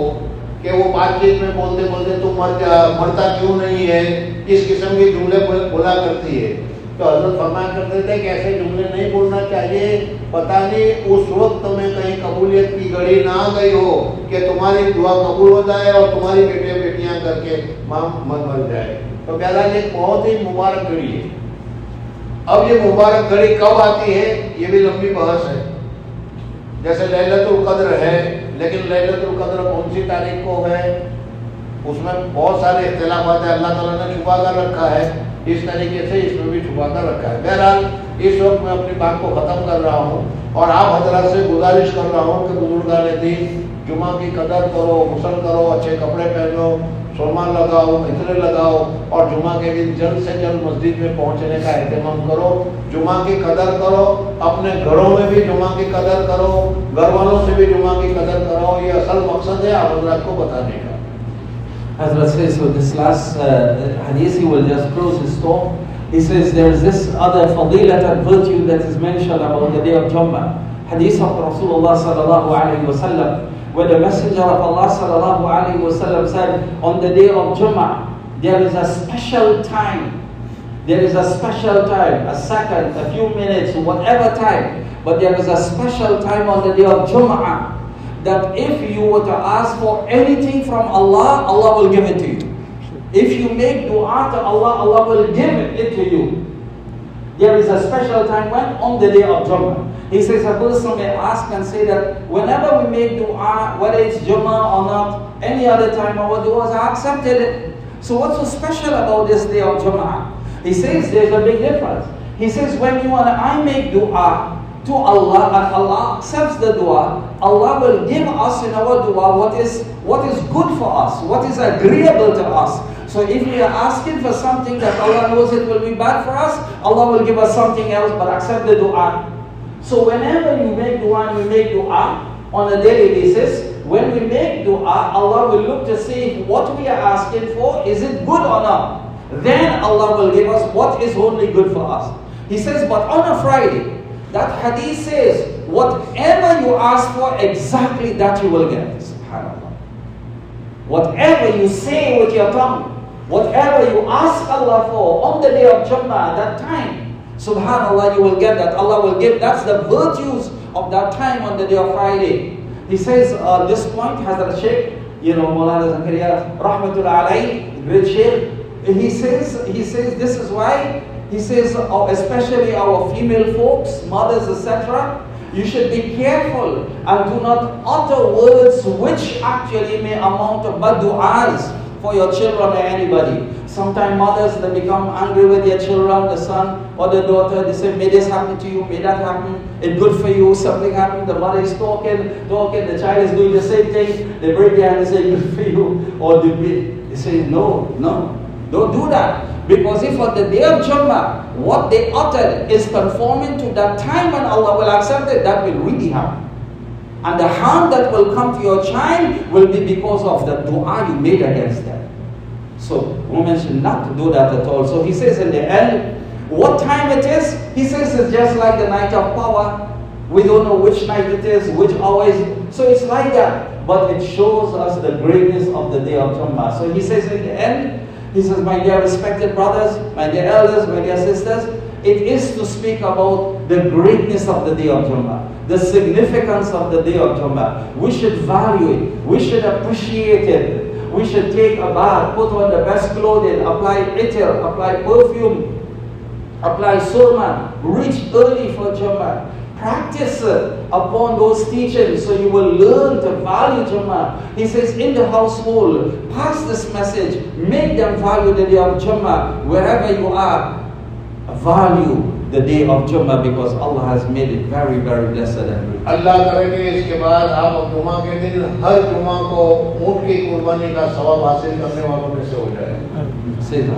कि वो बातचीत में बोलते बोलते तुम मरता क्यों नहीं है, इस किस्म के जुमले बोला करती है। तो हज़रत फरमाया करते थे कि ऐसे जुमले नहीं बोलना चाहिए, पता नहीं उस वक्त में कहीं कबूलियत की घड़ी ना आ गई हो कि तुम्हारी दुआ कबूल हो जाए और तुम्हारी बेटियां बेटियां करके माँ मर जाए। तो बहरहाल एक बहुत ही मुबारक घड़ी है। अब ये मुबारक घड़ी कब आती है ये भी लंबी बहस है। जैसे लैलतुल कद्र है, लेकिन लैलतुल कद्र कौन सी तारीख को है उसमें बहुत सारे इख्तिलाफात है। अल्लाह ताला ने छुपा कर रखा है, इस तरीके से इसमें भी छुपा कर रखा है। बहरहाल इस वक्त मैं अपनी बात को ख़त्म कर रहा हूँ और आप हजरात से गुजारिश कर रहा हूँ कि बुजुर्गान दीन जुमा की कदर करो, गुस्ल करो, अच्छे कपड़े पहनो, सुरमा लगाओ, इतरे लगाओ और जुमा के दिन जल्द से जल्द मस्जिद में पहुंचने का एहतमाम करो। जुमा की कदर करो, अपने घरों में भी जुमा की कदर करो, घर वालों से भी जुमा की कदर करो। ये असल मकसद है आप हजरात को बताने का। Hazrat says, so this last hadith, he will just close his talk. He says there is this other fadilat and virtue that is mentioned about the day of Jummah. Hadith of Rasulullah sallallahu alayhi wa sallam, where the Messenger of Allah sallallahu alayhi wa sallam said, on the day of Jummah, there is a special time. There is a special time, a second, a few minutes, whatever time. But there is a special time on the day of Jummah that if you were to ask for anything from Allah, Allah will give it to you. If you make dua to Allah, Allah will give it to you. There is a special time when? On the day of Jummah. He says a person may ask and say that whenever we make dua, whether it's Jummah or not, any other time our duas are accepted. So what's so special about this day of Jummah? He says there's a big difference. He says when you and I make dua, to Allah and Allah accepts the dua, Allah will give us in our dua what is good for us, what is agreeable to us. So if we are asking for something that Allah knows it will be bad for us, Allah will give us something else, but accept the dua. So whenever you make dua and we make dua on a daily basis, when we make dua, Allah will look to see if what we are asking for, is it good or not. Then Allah will give us what is only good for us. He says, but on a Friday, that hadith says, whatever you ask for, exactly that you will get. SubhanAllah. Whatever you say with your tongue, whatever you ask Allah for on the day of Jummah, that time, SubhanAllah, you will get that. Allah will give. That's the virtues of that time on the day of Friday. He says, this point, Hazrat Sheikh, Maulana Zakaria, Rahmatullah Alayhi, great Sheikh, he says, this is why, he says, especially our female folks, mothers, etc., you should be careful and do not utter words which actually may amount to bad du'as for your children or anybody. Sometimes mothers, they become angry with their children, the son or the daughter, they say, may this happen to you, may that happen, it's good for you, something happened, the mother is talking, the child is doing the same thing, they break their hand and say, good for you, or they say, no, don't do that. Because if on the day of Jummah, what they uttered is conforming to that time when Allah will accept it, that will really happen. And the harm that will come to your child will be because of the dua you made against them. So, women should not do that at all. So he says in the end, what time it is? He says it's just like the night of power. We don't know which night it is, which hour is. So it's like that. But it shows us the greatness of the day of Jummah. So he says in the end, he says, my dear respected brothers, my dear elders, my dear sisters, it is to speak about the greatness of the day of Jummah, the significance of the day of Jummah. We should value it. We should appreciate it. We should take a bath, put on the best clothing, apply itir, apply perfume, apply surma, reach early for Jummah. Practice upon those teachings so you will learn to value Jummah. He says in the household, pass this message, make them value the day of Jummah. Wherever you are, value the day of Jummah because Allah has made it very, very blessed and rich. Allah करे कि इसके बाद आप जुम्मा के दिन हर जुम्मा को ऊँट की कुर्बानी का सवाब हासिल करने वालों में से हो जाए.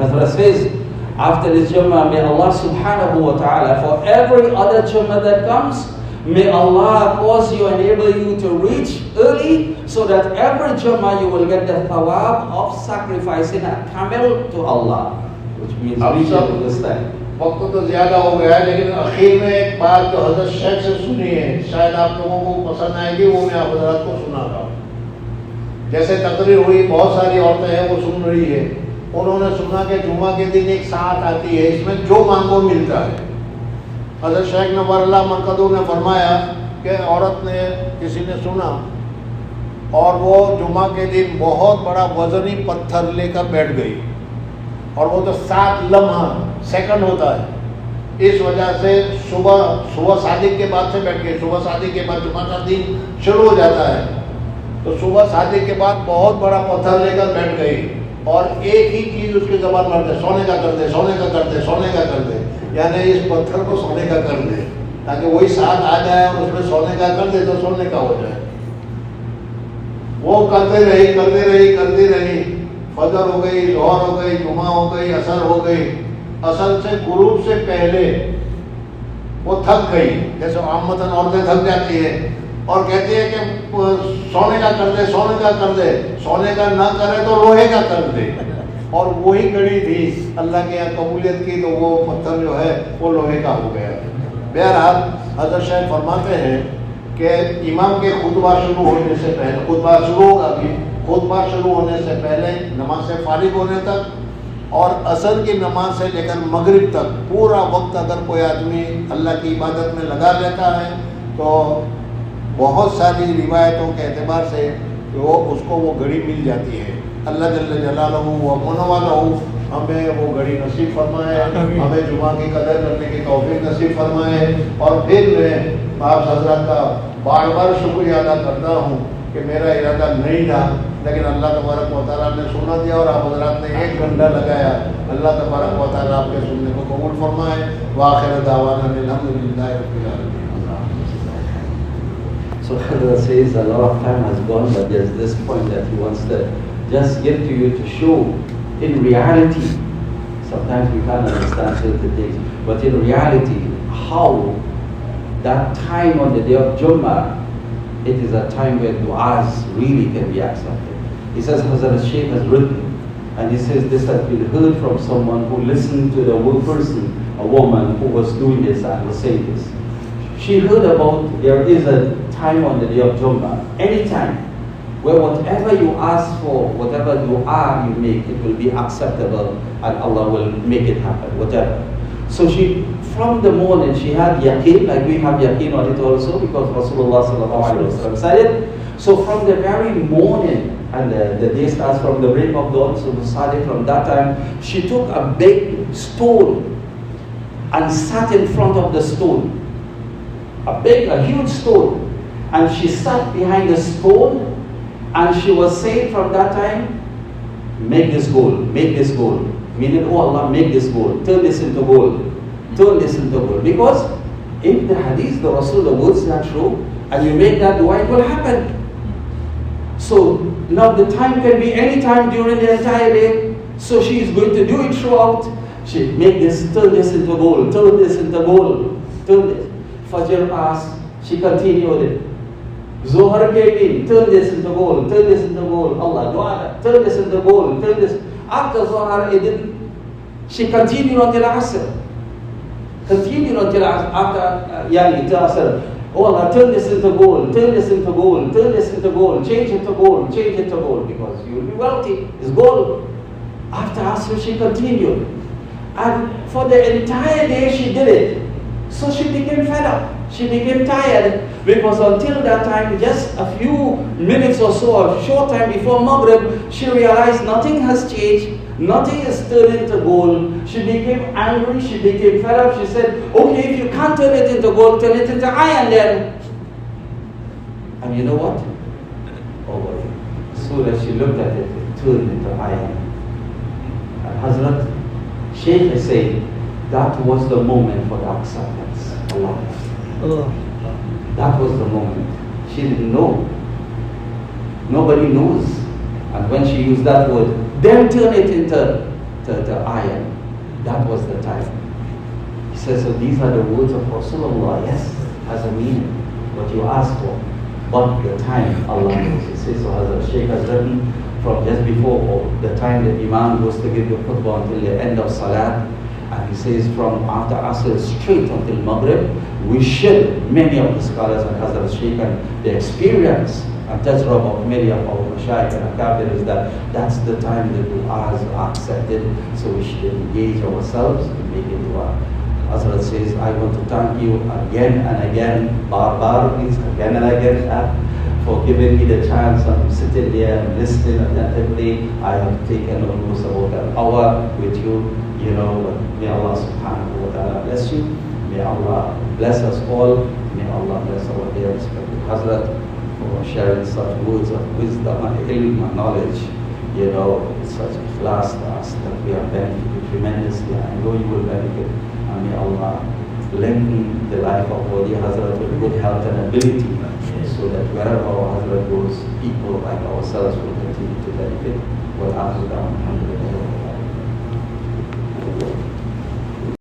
Hazrat says, after this Jummah, may Allah subhanahu wa ta'ala, for every other Jummah that comes, may Allah cause you, enable you to reach early, so that every Jummah you will get the thawab of sacrificing a camel to Allah, which means reaching this time. वक्त तो ज़्यादा हो गया है, लेकिन आखिर में एक बात जो हज़रत शेख से सुनी है, शायद आप लोगों को पसंद आएगी, वो मैं आप हज़रत को सुनाता हूँ. जैसे तकरीर हुई, बहुत सारी औरतें हैं वो सुन रही है. उन्होंने सुना कि जुम्मा के दिन एक साथ आती है, इसमें जो मांगो मिलता है. हज़रत शेख नवारुल्लाह मरकदू ने फरमाया कि औरत ने, किसी ने सुना और वो जुम्मा के दिन बहुत बड़ा वजनी पत्थर लेकर बैठ गई, और वो तो 7 लम्हा सेकंड होता है. इस वजह से सुबह शादी के बाद से बैठ गई. सुबह शादी के बाद जुम्मा का दिन शुरू हो जाता है, तो सुबह शादी के बाद बहुत बड़ा पत्थर लेकर बैठ गई और एक ही चीज उसकी ज़बान पर दे, सोने का कर दे, सोने का कर दे, सोने का कर दे, यानी इस पत्थर को सोने का कर दे, ताकि वही साथ आ जाए और उसमें सोने का कर दे तो सोने का हो जाए. वो करते रही, फजर हो गई, ज़ोहर हो गई, जुमा हो गई, असर हो गई. असल से गुरूब से पहले वो थक गई, जैसे आमतन औरतें थक जाती है और कहती है कि सोने का कर दे, सोने का कर दे, सोने का ना करे तो लोहे का कर दे. और वही कड़ी थी अल्लाह के यहाँ कबूलियत की, तो वो पत्थर जो है वो लोहे का हो गया. बहरहाल हज़रत शेख फरमाते हैं कि इमाम के खुतबा शुरू होने से पहले, खुतबा शुरू होगा अभी, खुतबा शुरू होने से पहले नमाज से फारिग होने तक और असर की नमाज से लेकर मगरिब तक पूरा वक्त अगर कोई आदमी अल्लाह की इबादत में लगा लेता है, तो बहुत सारी रिवायतों के एतबार से उसको वो घड़ी मिल जाती है. अल्लाह जल्ल जलालहू व मनवालहू हमें वो घड़ी नसीब फरमाए, हमें जुमा की कदर करने की तौफीक नसीब फरमाए. और फिर मैं आप हज़रत का बार बार शुक्रिया अदा करता हूँ कि मेरा इरादा नहीं था, लेकिन अल्लाह तबारक व तआला ने सुना दिया और आप हज़रत ने 1 घंटा लगाया. अल्लाह तबारक व तआला आपके सुनने को कबूल फरमाए. व आखिर दावाना अल्हम्दुलिल्लाहि रब्बिल आलमीन. So Hazrat says a lot of time has gone, but there's this point that he wants to just give to you to show in reality. Sometimes we can't understand certain things, but in reality, how that time on the day of Jummah, it is a time where du'as really can be accepted. He says Hazrat Shaykh has written, and he says this has been heard from someone who listened to the one person, a woman who was doing this and was saying this. She heard about there is a time on the day of Jummah, any time, where whatever you ask for, whatever dua you make, it will be acceptable and Allah will make it happen, whatever. So she, from the morning, she had yaqeen, like we have yaqeen on it also, because Rasulullah sallallahu alaihi wasallam said it. So from the very morning, and the day starts from the break of dawn, so started from that time, she took a big stone and sat in front of the stone. A huge stone. And she sat behind the stone, and she was saying from that time, make this gold, make this gold. Meaning, oh Allah, make this gold, turn this into gold, turn this into gold. Because if the hadith, the Rasul, the words are true, and you make that dua, it will happen. So now the time can be any time during the entire day. So she is going to do it throughout. She make this, turn this into gold, turn this into gold, turn this. Fajr passed, she continued it. Zohar came in, turn this into gold, turn this into gold. Allah, dua, turn this into gold, turn this. After Zohar, it didn't. She continued until Asr. Continued until after Yani, till Asr. Oh Allah, turn this into gold, turn this into gold, turn this into gold, change it to gold, change it to gold, because you will be wealthy. It's gold. After Asr, she continued. And for the entire day, she did it. So she became fed up. She became tired, because until that time, just a few minutes or so, a short time before Maghrib, she realized nothing has changed, nothing is turned into gold. She became angry, she became fed up. She said, okay, if you can't turn it into gold, turn it into iron then. And you know what? Oh boy. As soon as she looked at it, it turned into iron. And Hazrat Shaykh is saying, that was the moment for the acceptance. Allah. That was the moment. She didn't know. Nobody knows. And when she used that word, then turn it into iron. That was the time. He says, so these are the words of Rasulullah. Yes, has a meaning. What you ask for. But the time, Allah knows. He says, so Hazrat Shaykh has written from just before the time that Imam goes to give the khutbah until the end of Salat. And he says from after Asr straight until Maghrib, we should, many of the scholars and Hazrat Shaykh and the experience and tajrab of many of our mashayikh and akabir is that that's the time the du'as are accepted. So we should engage ourselves in making dua. Hazrat says, I want to thank you again and again, bar please, again and again, for giving me the chance of sitting there and listening attentively. I have taken almost about an hour with you. You know, may Allah subhanahu wa ta'ala bless you. May Allah bless us all. May Allah bless our dear respected Hazrat for sharing such words of wisdom and ilm and knowledge. You know, it's such a class to us that we have benefited tremendously. I know you will benefit. And may Allah lengthen the life of our dear Hazrat with good health and ability, so that wherever our Hazrat goes, people like ourselves will continue to benefit. Well, alhamdulillah.